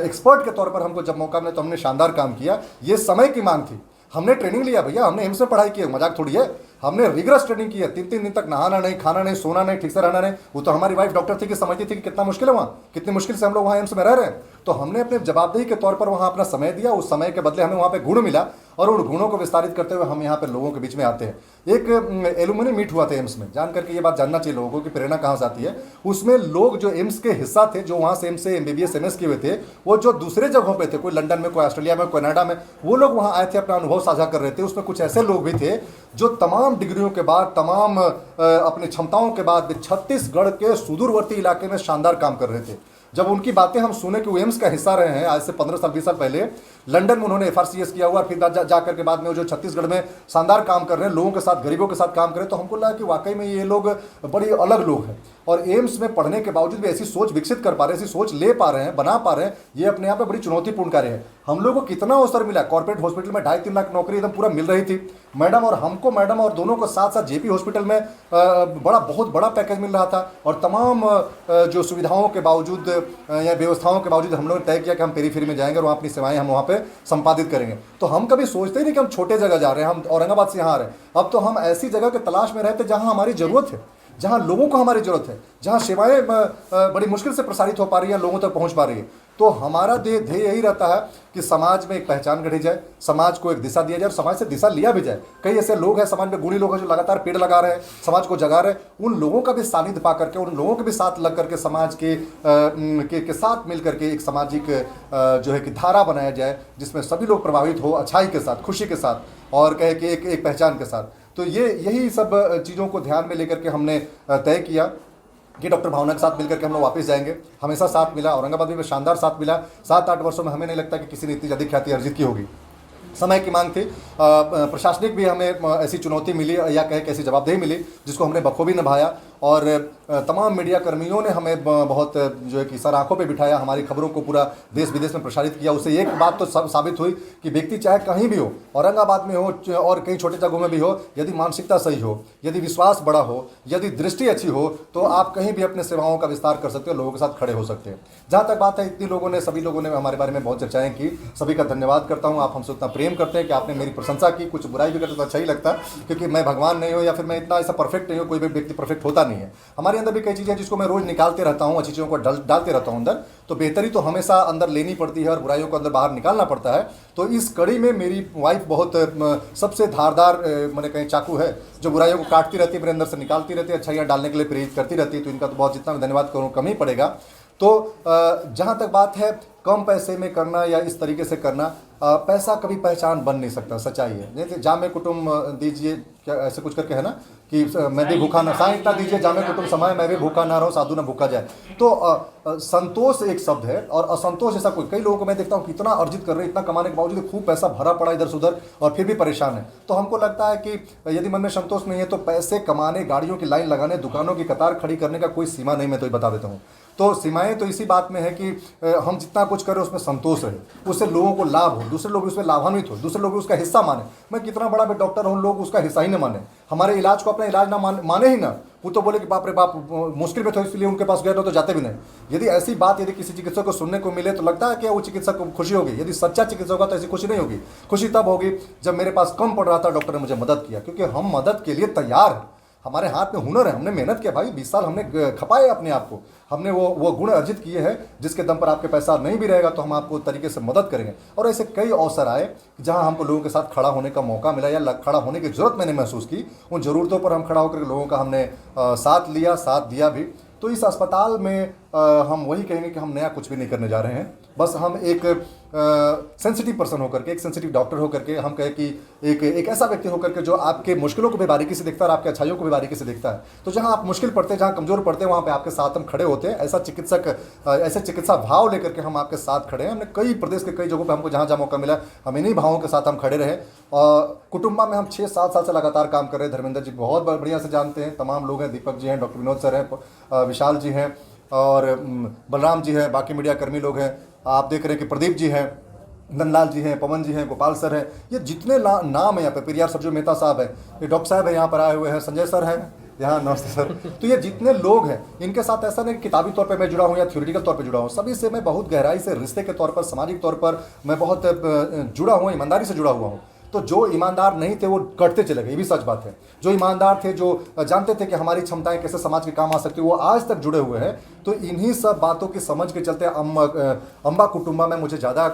एक्सपर्ट के तौर पर हमको जब मौका मिला तो हमने शानदार काम किया। ये समय की मांग थी। हमने ट्रेनिंग लिया भैया, हमने एम्स में पढ़ाई की है, मजाक थोड़ी है। हमने रिगरस ट्रेनिंग की है, 3-3 दिन तक नहाना नहीं, खाना नहीं, सोना नहीं, ठीक से रहना नहीं। वो तो हमारी वाइफ डॉक्टर थी कि समझती थी कि कितना मुश्किल है वहाँ, कितनी मुश्किल से हम लोग वहाँ एम्स में रह रहे हैं। तो हमने अपने जवाबदेही के तौर पर वहाँ अपना समय दिया, उस समय के बदले हमें वहाँ पे गुण मिला और उन गुणों को विस्तारित करते हुए हम यहाँ पे लोगों के बीच में आते हैं। एक एलुमनी मीट हुआ था एम्स में, जान करके ये बात जानना चाहिए लोगों को कि प्रेरणा कहाँ से आती है। उसमें लोग जो एम्स के हिस्सा थे, जो वहाँ से एम्स से MBBS MS किए हुए थे, वो जो दूसरे जगहों पे थे, कोई लंदन में, कोई ऑस्ट्रेलिया में, कनाडा में, वो लोग वहाँ आए थे, अपना अनुभव साझा कर रहे थे। उसमें कुछ ऐसे लोग भी थे जो तमाम डिग्रियों के बाद, तमाम अपनी क्षमताओं के बाद छत्तीसगढ़ के सुदूरवर्ती इलाके में शानदार काम कर रहे थे। जब उनकी बातें हम सुने कि वो एम्स का हिस्सा रहे हैं आज से 15 साल 20 साल पहले, लंदन में उन्होंने FRCS किया हुआ, फिर जाकर के बाद में वो जो छत्तीसगढ़ में शानदार काम कर रहे हैं, लोगों के साथ, गरीबों के साथ काम कर रहे हैं, तो हमको लगा कि वाकई में ये लोग बड़ी अलग लोग हैं। और एम्स में पढ़ने के बावजूद भी ऐसी सोच विकसित कर पा रहे हैं, ऐसी सोच ले पा रहे हैं, बना पा रहे हैं, ये अपने आप में बड़ी चुनौतीपूर्ण कार्य है। हम लोगों को कितना अवसर मिला, कॉर्पोरेट हॉस्पिटल में 2.5-3 लाख नौकरी एकदम पूरा मिल रही थी मैडम और दोनों को साथ साथ JP हॉस्पिटल में बहुत बड़ा पैकेज मिल रहा था। और तमाम जो सुविधाओं के बावजूद या व्यवस्थाओं के बावजूद हम लोगों ने तय किया कि हम पेरीफेरी में जाएंगे और वहाँ अपनी सेवाएं हम वहाँ पे संपादित करेंगे। तो हम कभी सोचते ही नहीं कि हम छोटे जगह जा रहे हैं, हम औरंगाबाद से यहाँ आ रहे हैं। अब तो हम ऐसी जगह के तलाश में रहते जहाँ हमारी ज़रूरत है, जहाँ लोगों को हमारी ज़रूरत है, जहाँ सेवाएं बड़ी मुश्किल से प्रसारित हो पा रही हैं, लोगों तक पहुँच पा रही है। तो हमारा ध्येय यही रहता है कि समाज में एक पहचान गढ़ी जाए, समाज को एक दिशा दिया जाए और समाज से दिशा लिया भी जाए। कई ऐसे लोग हैं समाज में, गुणी लोग हैं जो लगातार पेड़ लगा रहे हैं, समाज को जगा रहे हैं। उन लोगों का भी सानिध्य पा करके, उन लोगों के भी साथ लग करके समाज के साथ मिल करके एक सामाजिक जो है कि धारा बनाया जाए, जिसमें सभी लोग प्रभावित हो, अच्छाई के साथ, खुशी के साथ, और कहे कि एक पहचान के साथ। तो यही सब चीज़ों को ध्यान में लेकर के हमने तय किया कि डॉक्टर भावना के साथ मिलकर के हम लोग वापस जाएंगे। हमेशा साथ मिला, औरंगाबाद में शानदार साथ मिला। 7-8 वर्षों में हमें नहीं लगता कि किसी ने इतनी ज़्यादा ख्याति अर्जित की होगी। समय की मांग थी, प्रशासनिक भी हमें ऐसी चुनौती मिली या कहे कि ऐसी जवाबदेही मिली जिसको हमने बखूबी निभाया। और तमाम मीडिया कर्मियों ने हमें बहुत जो है कि सर आंखों पे बिठाया, हमारी खबरों को पूरा देश विदेश में प्रसारित किया। उससे एक बात तो साबित हुई कि व्यक्ति चाहे कहीं भी हो, औरंगाबाद में हो और कई छोटे जगहों में भी हो, यदि मानसिकता सही हो, यदि विश्वास बड़ा हो, यदि दृष्टि अच्छी हो, तो आप कहीं भी अपने सेवाओं का विस्तार कर सकते हो, लोगों के साथ खड़े हो सकते हैं। जहाँ तक बात है, सभी लोगों ने हमारे बारे में बहुत चर्चाएँ की, सभी का धन्यवाद करता हूँ। आप हमसे उतना प्रेम करते हैं कि आपने मेरी प्रशंसा की। कुछ बुराई भी करते तो अच्छा ही लगता, क्योंकि मैं भगवान नहीं हूँ या फिर मैं इतना ऐसा परफेक्ट नहीं हूँ, कोई भी व्यक्ति परफेक्ट होता नहीं है। हमारे अंदर भी कई चीज़ें जिसको मैं रोज़ निकालते रहता हूँ, अच्छी चीज़ों को डालते रहता हूँ अंदर, तो बेहतरी तो हमेशा अंदर लेनी पड़ती है और बुराइयों को अंदर बाहर निकालना पड़ता है। तो इस कड़ी में मेरी वाइफ बहुत सबसे धारदार मैंने कहीं चाकू है, जो बुराइयों को काटती रहती है, मेरे अंदर से निकालती रहती है, अच्छाइयाँ डालने के लिए प्रेरित करती रहती है। तो इनका तो बहुत, जितना मैं धन्यवाद करूँ कम ही पड़ेगा। तो जहाँ तक बात है कम पैसे में करना या इस तरीके से करना, पैसा कभी पहचान बन नहीं सकता, सच्चाई है। जैसे जामे कुटुम दीजिए, क्या ऐसे कुछ करके है ना कि मैं भी भूखा ना, साईं इतना दीजिए जामे कुटुम समाए, मैं भी भूखा ना रहूं, साधु ना भूखा जाए। तो संतोष एक शब्द है और असंतोष ऐसा कोई, कई लोगों को मैं देखता हूँ कितना अर्जित कर रहे हैं, इतना कमाने के बावजूद खूब पैसा भरा पड़ा इधर से उधर और फिर भी परेशान है। तो हमको लगता है कि यदि मन में संतोष नहीं है तो पैसे कमाने, गाड़ियों की लाइन लगाने, दुकानों की कतार खड़ी करने का कोई सीमा नहीं, मैं तो ये बता देता हूँ। तो सीमाएं तो इसी बात में है कि हम जितना कुछ करें उसमें संतोष रहे, उससे लोगों को लाभ हो, दूसरे लोग उसमें लाभान्वित हो, दूसरे लोग उसका हिस्सा माने। मैं कितना बड़ा भी डॉक्टर हूँ, लोग उसका हिस्सा ही न माने, हमारे इलाज को अपना इलाज ना माने ही ना। वो तो बोले कि बाप रे बाप मुश्किल में तो इसलिए उनके पास गए तो जाते भी नहीं। यदि ऐसी बात यदि किसी चिकित्सक को सुनने को मिले तो लगता है कि वो चिकित्सक को खुशी होगी। यदि सच्चा चिकित्सक होगा तो ऐसी खुशी नहीं होगी। खुशी तब होगी जब मेरे पास कम पड़ रहा था, डॉक्टर ने मुझे मदद किया, क्योंकि हम मदद के लिए तैयार हैं। हमारे हाथ में हुनर है, हमने मेहनत किया भाई, 20 साल हमने खपाए अपने आप को, हमने वो गुण अर्जित किए हैं जिसके दम पर आपके पैसा नहीं भी रहेगा तो हम आपको तरीके से मदद करेंगे। और ऐसे कई अवसर आए जहां हमको लोगों के साथ खड़ा होने का मौका मिला या खड़ा होने की ज़रूरत मैंने महसूस की। उन ज़रूरतों पर हम खड़ा होकर लोगों का हमने साथ लिया, साथ दिया भी। तो इस अस्पताल में हम वही कहेंगे कि हम नया कुछ भी नहीं करने जा रहे हैं। बस हम एक सेंसिटिव पर्सन होकर के, एक सेंसिटिव डॉक्टर होकर के, हम कहें कि एक ऐसा व्यक्ति होकर के जो आपके मुश्किलों को भी बारीकी से देखता है और आपके अच्छाइयों को भी बारीकी से देखता है। तो जहां आप मुश्किल पड़ते हैं, जहां कमज़ोर पड़ते हैं, वहां पे आपके साथ हम खड़े होते हैं। ऐसा चिकित्सा भाव लेकर के हम आपके साथ खड़े हैं। हमने कई प्रदेश के कई जगहों पर हमको जहाँ मौका मिला हम इन्हीं भावों के साथ हम खड़े रहे। कुटुंबा में हम 6-7 साल से लगातार काम कर रहे हैं। धर्मेंद्र जी बहुत बढ़िया से जानते हैं, तमाम लोग हैं, दीपक जी हैं, डॉक्टर विनोद सर हैं, विशाल जी हैं, और बलराम जी हैं, बाकी मीडिया कर्मी लोग हैं, आप देख रहे हैं कि प्रदीप जी हैं, नंदलाल जी हैं, पवन जी हैं, गोपाल सर हैं, ये जितने नाम है यहाँ पे, पेरियार सरजू मेहता साहब हैं, ये डॉक्टर साहब हैं यहाँ पर आए हुए हैं, संजय सर हैं यहाँ, नमस्ते सर। तो ये जितने लोग हैं इनके साथ ऐसा नहीं कि किताबी तौर पे मैं जुड़ा हूँ या थ्योरेटिकल तौर पे जुड़ा हूँ, सभी से मैं बहुत गहराई से रिश्ते के तौर पर, सामाजिक तौर पर मैं बहुत जुड़ा हुआ, ईमानदारी से जुड़ा हुआ हूँ। तो जो ईमानदार नहीं थे वो कटते चले गए, ये भी सच बात है। जो ईमानदार थे, जो जानते थे कि हमारी क्षमताएं कैसे समाज के काम आ सकती है, वो आज तक जुड़े हुए हैं। तो इन्हीं सब बातों की समझ के चलते अम्बा कुटुंबा में मुझे ज़्यादा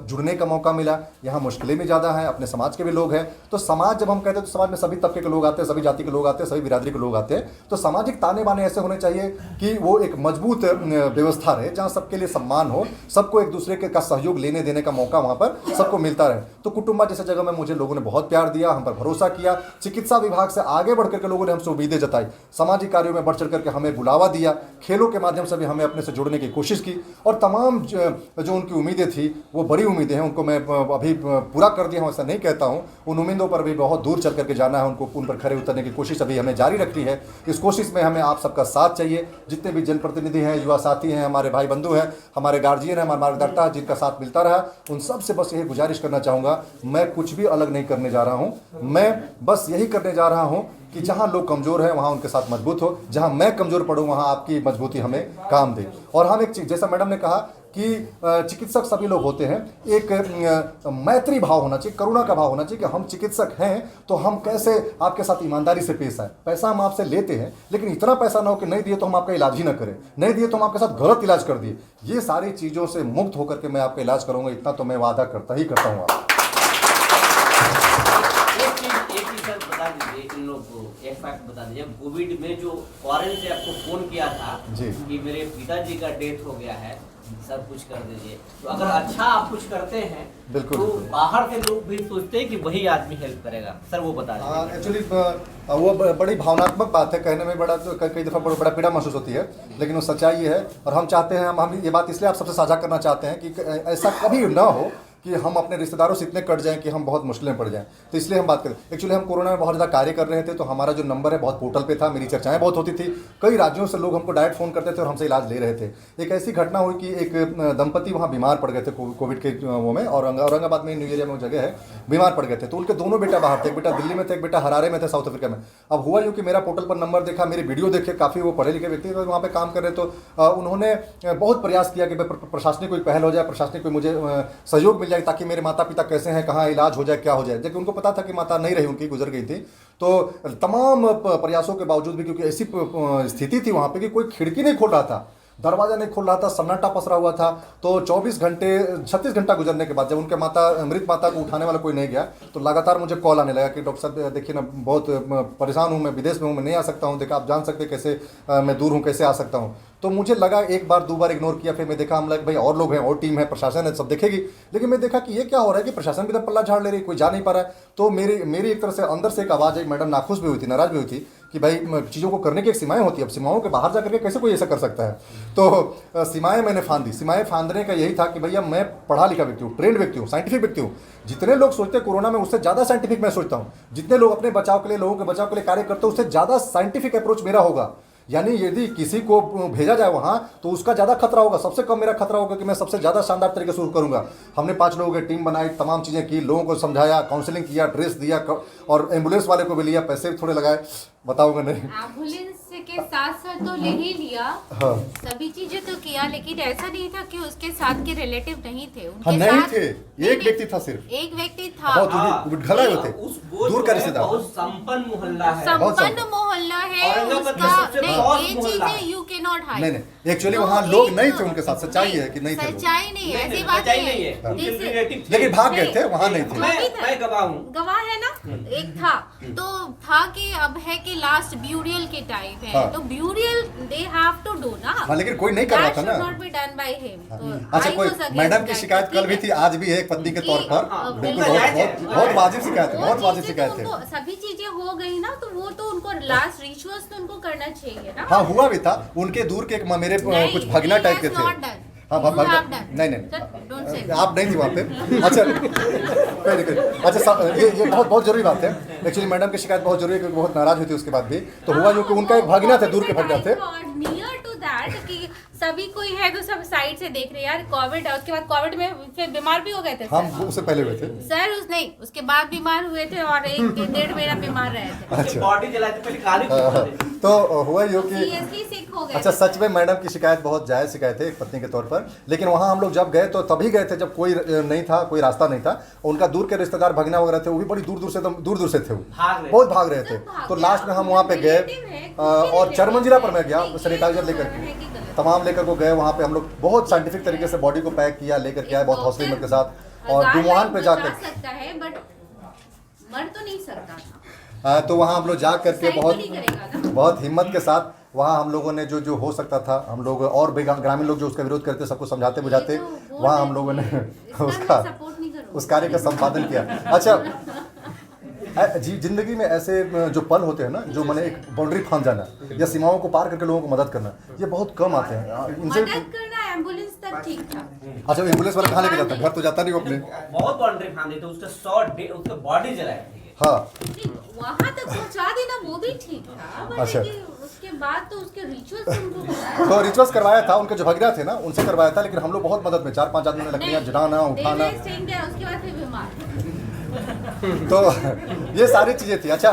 जुड़ने का मौका मिला। यहाँ मुश्किलें भी ज़्यादा हैं, अपने समाज के भी लोग हैं। तो समाज जब हम कहते हैं तो समाज में सभी तबके के लोग आते हैं, सभी जाति के लोग आते हैं, सभी बिरादरी के लोग आते हैं। तो सामाजिक ताने बाने ऐसे होने चाहिए कि वो एक मजबूत व्यवस्था रहे, जहाँ सबके लिए सम्मान हो, सबको एक दूसरे का सहयोग लेने देने का मौका वहाँ पर सबको मिलता रहे। तो कुटुंबा जैसे जगह में मुझे लोगों ने बहुत प्यार दिया, हम पर भरोसा किया। चिकित्सा विभाग से आगे बढ़ करके लोगों ने हमसे उम्मीदें जताई, सामाजिक कार्यों में बढ़ चढ़ करके हमें बुलावा दिया, खेलों के माध्यम से भी हमें अपने से जोड़ने की कोशिश की। और तमाम जो उनकी उम्मीदें थी, वो बड़ी उम्मीदें हैं, उनको मैं अभी पूरा कर दिया हूँ ऐसा नहीं कहता हूँ। उन उम्मीदों पर भी बहुत दूर चल करके जाना है, उनको उन पर खड़े उतरने की कोशिश अभी हमें जारी रखनी है। इस कोशिश में हमें आप सबका साथ चाहिए। जितने भी जनप्रतिनिधि हैं, युवा साथी हैं, हमारे भाई बंधु हैं, हमारे गार्जियन हैं, हमारे मार्गदर्ता, जिनका साथ मिलता रहा, उन सब से बस यही गुजारिश करना चाहूँगा, मैं कुछ भी अलग नहीं करने जा रहा हूँ। मैं बस यही करने जा रहा हूँ कि जहाँ लोग कमज़ोर हैं वहाँ उनके साथ मजबूत हो, जहाँ मैं कमज़ोर पड़ूँ वहाँ आपकी मजबूती हमें काम दे। और हम एक चीज़, जैसा मैडम ने कहा कि चिकित्सक सभी लोग होते हैं, एक मैत्री भाव होना चाहिए, करुणा का भाव होना चाहिए कि हम चिकित्सक हैं तो हम कैसे आपके साथ ईमानदारी से पेश आए। पैसा हम आपसे लेते हैं, लेकिन इतना पैसा ना हो कि नहीं दिए तो हम आपका इलाज ही ना करें, नहीं दिए तो हम आपके साथ गलत इलाज कर दिए। ये सारी चीज़ों से मुक्त होकर के मैं आपका इलाज करूँगा, इतना तो मैं वादा करता ही करता हूँ। बता दीजिए इन लोग को, एक फैक्ट बता दीजिए, कोविड में जो फॉरेन से आपको फोन किया था कि मेरे पिताजी का डेथ हो गया है, सर कुछ कर दीजिए, तो अगर अच्छा आप कुछ करते हैं तो बाहर के लोग भी सोचते हैं कि वही आदमी हेल्प करेगा। सर वो बता दीजिए। एक्चुअली वो बड़ी भावनात्मक बात है, कहने में बड़ा कई दफ़ा बड़ा पीड़ा महसूस होती है, लेकिन वो सच्चाई है। और हम चाहते हैं, हम ये बात इसलिए आप सबसे साझा करना चाहते हैं कि ऐसा कभी ना हो कि हम अपने रिश्तेदारों से इतने कट जाएं कि हम बहुत मुश्किलें पड़ जाएं। तो इसलिए हम बात करें। एक्चुअली हम कोरोना में बहुत ज़्यादा कार्य कर रहे थे, तो हमारा जो नंबर है बहुत पोर्टल पे था, मेरी चर्चाएं बहुत होती थी, कई राज्यों से लोग हमको डायरेक्ट फ़ोन करते थे और हमसे इलाज ले रहे थे। एक ऐसी घटना हुई कि एक दंपति वहाँ बीमार पड़ गए थे कोविड के वो में, और औरंगाबाद में न्यू एरिया में वो जगह है, बीमार पड़ गए थे। तो उनके दोनों बेटा बाहर थे, एक बेटा दिल्ली में थे, एक बेटा हरारे में थे, साउथ अफ्रीका में। अब हुआ यूँ कि मेरा पोर्टल पर नंबर देखा, मेरी वीडियो देखे, काफ़ी वो पढ़े लिखे व्यक्ति वहाँ पर काम कर रहे, तो उन्होंने बहुत प्रयास किया कि प्रशासनिक कोई पहल हो जाए, प्रशासनिक कोई मुझे सहयोग मिल जाए ताकि मेरे माता पिता कैसे हैं, कहाँ इलाज हो जाए, क्या हो जाए। जबकि उनको पता था कि माता नहीं रही, उनकी गुजर गई थी। तो तमाम प्रयासों के बावजूद भी, क्योंकि ऐसी स्थिति थी वहाँ पे कि कोई खिड़की नहीं खोल रहा था, दरवाज़ा नहीं खोल रहा था, सन्नाटा पसरा हुआ था। तो 36 घंटा गुजरने के बाद जब उनके मृत माता को उठाने वाला कोई नहीं गया, तो लगातार मुझे कॉल आने लगा कि डॉक्टर साहब देखिए ना, बहुत परेशान हूँ, मैं विदेश में हूँ, मैं नहीं आ सकता हूँ, देखा आप जान सकते कैसे मैं दूर हूँ, कैसे आ सकता हूँ। तो मुझे लगा, एक बार दो बार इग्नोर किया, फिर मैं देखा, हम लग भाई और लोग हैं, और टीम है, प्रशासन है, सब देखेगी। लेकिन मैं देखा कि ये क्या हो रहा है कि प्रशासन भी तो पल्ला झाड़ ले रही, कोई जा नहीं पा रहा है। तो मेरी एक तरह से अंदर से एक आवाज़ आई, मैडम नाखुश भी हुई थी, नाराज़ भी हुई थी कि भाई चीज़ों को करने की एक सीमाएं होती है, अब सीमाओं के बाहर जा करके कैसे कोई ऐसा कर सकता है। तो सीमाएं मैंने फांद दी। सीमाएं फांदने का यही था कि भैया मैं पढ़ा लिखा व्यक्ति हूँ, ट्रेंड व्यक्ति हूँ, साइंटिफिक व्यक्ति हूँ। जितने लोग सोचते हैं कोरोना में, उससे ज़्यादा साइंटिफिक मैं सोचता हूँ। जितने लोग अपने बचाव के लिए, लोगों के बचाव के लिए कार्य करते हैं, उससे ज़्यादा साइंटिफिक अप्रोच मेरा होगा। यानी यदि किसी को भेजा जाए वहाँ तो उसका ज़्यादा खतरा होगा, सबसे कम मेरा खतरा होगा कि मैं सबसे ज़्यादा शानदार तरीके से करूँगा। हमने 5 लोगों की टीम बनाई, तमाम चीज़ें की, लोगों को समझाया, काउंसलिंग किया, ड्रेस दिया, और एम्बुलेंस वाले को भी लिया, पैसे भी थोड़े लगाए, बताऊंगा नहीं। एम्बुलेंस के साथ साथ तो ले ही लिया, हाँ। सभी चीजें तो किया, लेकिन ऐसा नहीं था कि उसके साथ के रिलेटिव नहीं थे। उनके नहीं साथ थे, एक व्यक्ति था, सिर्फ एक व्यक्ति था, घला होते दूर का रिश्तेदार। बहुत संपन्न मोहल्ला है, संपन्न मोहल्ला है उसका, ये चीजें यू कैन नॉट हाइड। नहीं, एक्चुअली वहाँ लोग नहीं थे उनके साथ, सच्चाई है कि नहीं थे, सच्चाई नहीं है, ऐसी बात नहीं है, लेकिन भाग गए थे, वहाँ नहीं थे। मैं गवाह हूँ, गवाह है ना। एक था तो था कि अब है कि लास्ट ब्यूरियल के टाइम है, तो burial they have to do ना। हाँ, लेकिन कोई नहीं कर रहा था ना, not be done by him. अच्छा, कोई मैडम की शिकायत कल भी थी, आज भी है, एक पत्नी के तौर पर बिल्कुल बहुत वाजिब शिकायत है, बहुत वाजिब शिकायत है। सभी चीजें हो गई ना, तो वो तो उनको लास्ट रिचुअल्स तो उनको करना चाहिए ना। हाँ, हुआ भी था। उनके दूर के मेरे कुछ भगना टाइप के थे। हाँ, नहीं, आप नहीं थी वहाँ पे। अच्छा, अच्छा, ये बहुत जरूरी बात है। एक्चुअली मैडम की शिकायत बहुत जरूरी है, क्योंकि बहुत नाराज हुई थी उसके बाद भी। तो हुआ जो कि उनका एक भगना थे, दूर के भगना थे। नियर टू दैट कि सभी कोई है तो सब साइड से देख रहे हैं यार। कोविड है, उसके बाद कोविड में फिर बीमार भी हो गए थे हम उससे पहले हुए थे सर। उसके बाद बीमार हुए थे और 1-1.5 महीना बीमार रहे थे। अच्छा। बॉडी जलाए थे पहले काली तो हुआ यो कि सीरियसली सिक हो गए अच्छा, थे। सच में मैडम की शिकायत बहुत जायज़ शिकायत है एक पत्नी के तौर पर, लेकिन वहाँ हम लोग जब गए तो तभी गए थे जब कोई नहीं था, कोई रास्ता नहीं था। उनका दूर के रिश्तेदार भगना वगैरह थे, वो भी बड़ी दूर दूर से थे, वो बहुत भाग रहे थे। तो लास्ट में हम वहाँ पे गए और 4 मंजिला पर मैं गया सैनिटाइजर लेकर के, तमाम लेकर को गए वहाँ पे। हम लोग बहुत साइंटिफिक तरीके से बॉडी को पैक किया, लेकर के आए बहुत हौसले हिम्मत के साथ। और दुमुहान पे जाकर सकता है बट मर तो नहीं सकता था। तो वहाँ हम लोग जा करके बहुत हिम्मत के साथ वहाँ हम लोगों ने जो हो सकता था, हम लोग और भी ग्रामीण लोग जो उसका विरोध करते सबको समझाते बुझाते, वहाँ हम लोगों ने उस कार्य का संपादन किया। अच्छा जी, जिंदगी में ऐसे जो पल होते हैं ना, जो मैंने एक बाउंड्री फांद जाना या सीमाओं को पार करके लोगों को मदद करना, ये बहुत कम आते हैं। इनसे मदद करना एम्बुलेंस तक ठीक था। अच्छा, एम्बुलेंस वाला कहाँ लेके जाता है? घर तो जाता नहीं वो अपने। बहुत बाउंड्री फांदे थे, उसके बॉडी जलाए थे। हाँ, वहाँ तक पहुँचा देना वो भी ठीक था, बट अच्छा। उसके बाद तो उसके रिचुअल्स उनको बताया। तो रिचुअल्स करवाया था, उनके जो भगीरा थे ना उनसे करवाया था, लेकिन हम लोग बहुत मदद में 4-5 आदमी ने लकड़ियाँ जलाना उठाना, उसके बाद फिर बीमार। तो ये सारी चीज़ें थी। अच्छा,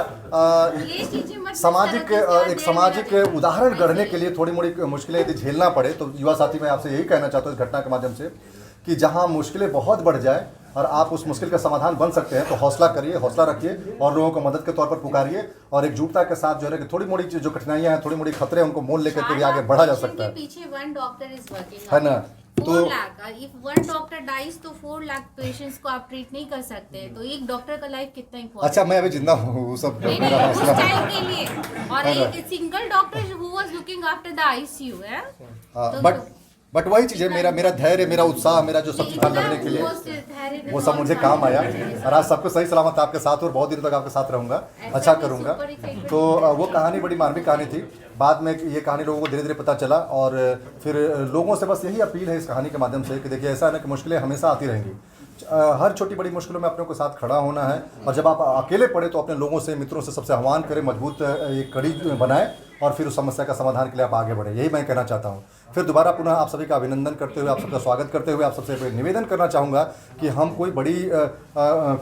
ये चीजें मत सामाजिक एक सामाजिक उदाहरण गढ़ने के लिए थोड़ी मोड़ी मुश्किलें यदि झेलना पड़े तो युवा साथी, मैं आपसे यही कहना चाहता हूँ इस घटना के माध्यम से कि जहाँ मुश्किलें बहुत बढ़ जाए और आप उस मुश्किल का समाधान बन सकते हैं तो हौसला करिए, हौसला रखिए और लोगों को मदद के तौर पर पुकारिए और एकजुटता के साथ जो है कि थोड़ी मोड़ी जो कठिनाइयाँ हैं, थोड़ी मोड़ी खतरे हैं, उनको मोल लेकर के भी आगे बढ़ा जा सकता है, पीछे 1 डॉक्टर इज वर्किंग, है ना। 4 लाख, इफ 1 डॉक्टर डाइज तो 4 लाख पेशेंट्स को आप ट्रीट नहीं कर सकते, तो एक डॉक्टर का लाइफ कितना इम्पोर्टेंट। अच्छा, मैं अभी जिंदा हूँ, वो सब मेरा हौसला उस टाइम के लिए, और एक single doctor who was looking after the ICU है। बट वही चीज़ है, मेरा धैर्य, मेरा उत्साह, मेरा जो सब चीज़ करने के लिए वो सब मुझे काम आया और आज सबको सही सलामत आपके साथ और बहुत दिनों तक आपके साथ रहूंगा, अच्छा करूंगा। तो वो कहानी बड़ी मार्मिक कहानी थी। बाद में ये कहानी लोगों को धीरे धीरे पता चला और फिर लोगों से बस यही अपील है इस कहानी के माध्यम से कि देखिए, ऐसा है ना कि मुश्किलें हमेशा आती रहेंगी, हर छोटी बड़ी मुश्किलों में अपने को साथ खड़ा होना है और जब आप अकेले पड़े तो अपने लोगों से, मित्रों से सबसे आह्वान करें, मजबूत एक कड़ी बनाएं और फिर उस समस्या का समाधान के लिए आप आगे बढ़ें। यही मैं कहना चाहता हूँ। फिर दोबारा पुनः आप सभी का अभिनंदन करते हुए, आप सबका स्वागत करते हुए, आप सबसे निवेदन करना चाहूँगा कि हम कोई बड़ी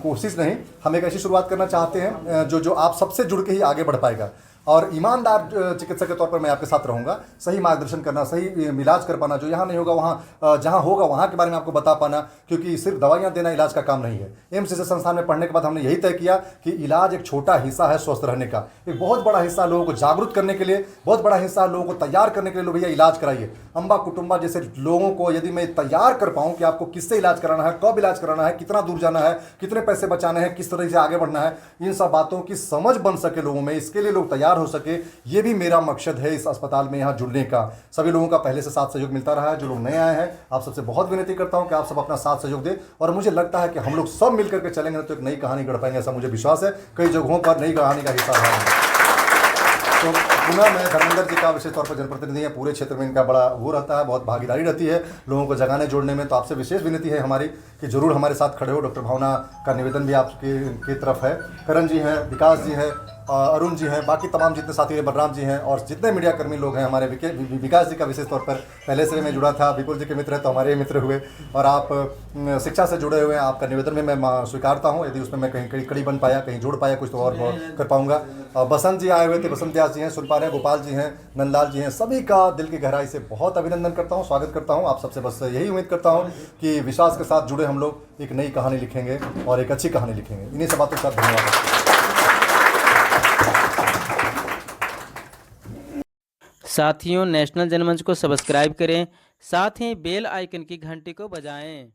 कोशिश नहीं, हम एक ऐसी शुरुआत करना चाहते हैं जो आप सबसे जुड़ के ही आगे बढ़ पाएगा और ईमानदार चिकित्सक के तौर पर मैं आपके साथ रहूँगा। सही मार्गदर्शन करना, सही इलाज कर पाना, जो यहाँ नहीं होगा वहाँ, जहाँ होगा वहाँ के बारे में आपको बता पाना, क्योंकि सिर्फ दवाइयाँ देना इलाज का काम नहीं है। एम्स जैसे संस्थान में पढ़ने के बाद हमने यही तय किया कि इलाज एक छोटा हिस्सा है स्वस्थ रहने का, एक बहुत बड़ा हिस्सा लोगों को जागरूक करने के लिए, बहुत बड़ा हिस्सा लोगों को तैयार करने के लिए। लो भैया, इलाज कराइए। अम्बा कुटुंबा जैसे लोगों को यदि मैं तैयार कर पाऊँ कि आपको किससे इलाज कराना है, कब इलाज कराना है, कितना दूर जाना है, कितने पैसे बचाने हैं, किस तरह से आगे बढ़ना है, इन सब बातों की समझ बन सके लोगों में, इसके लिए लोग तैयार हो सके, ये भी मेरा मकसद है इस अस्पताल में यहाँ जुड़ने का। सभी लोगों का पहले से साथ सहयोग मिलता रहा है। जो लोग नए आए हैं, आप सबसे बहुत विनती करता हूँ कि आप सब अपना साथ सहयोग दें और मुझे लगता है कि हम लोग सब मिलकर के चलेंगे तो एक नई कहानी गढ़ पाएंगे, ऐसा मुझे विश्वास है। कई जगहों पर नई कहानी का हिस्सा रहा है। तो पुनः मैं धर्मेंद्र जी का विशेष तौर पर जनप्रतिनिधि है, पूरे क्षेत्र में इनका बड़ा वो रहता है, बहुत भागीदारी रहती है लोगों को जगाने जोड़ने में। तो आपसे विशेष विनती है हमारी कि जरूर हमारे साथ खड़े हो। डॉक्टर भावना का निवेदन भी आपकी तरफ है, करण जी हैं, विकास जी हैं, अरुण जी हैं, बाकी तमाम जितने साथी हैं, बलराम जी हैं और जितने मीडिया कर्मी लोग हैं हमारे, विकास जी का विशेष तौर पर पहले से मैं जुड़ा था, विपुल जी के मित्र हैं तो हमारे मित्र हुए और आप शिक्षा से जुड़े हुए हैं। आपका निवेदन में मैं स्वीकारता हूँ, यदि उसमें मैं कहीं कड़ी बन पाया, कहीं जोड़ पाया कुछ तो और कर पाऊँगा। बसंत जी आए हुए थे, बसंत व्यास जी हैं, सुन पा रहे हैं, गोपाल जी हैं, नंदलाल जी हैं, सभी का दिल की गहराई से बहुत अभिनंदन करता हूँ, स्वागत करता हूँ। आप सबसे बस यही उम्मीद करता हूँ कि विश्वास के साथ जुड़े हम लोग एक नई कहानी लिखेंगे और एक अच्छी कहानी लिखेंगे। इन्हीं सब बातों के साथ धन्यवाद। साथियों, नेशनल जनमंच को सब्सक्राइब करें, साथ ही बेल आइकन की घंटी को बजाएं।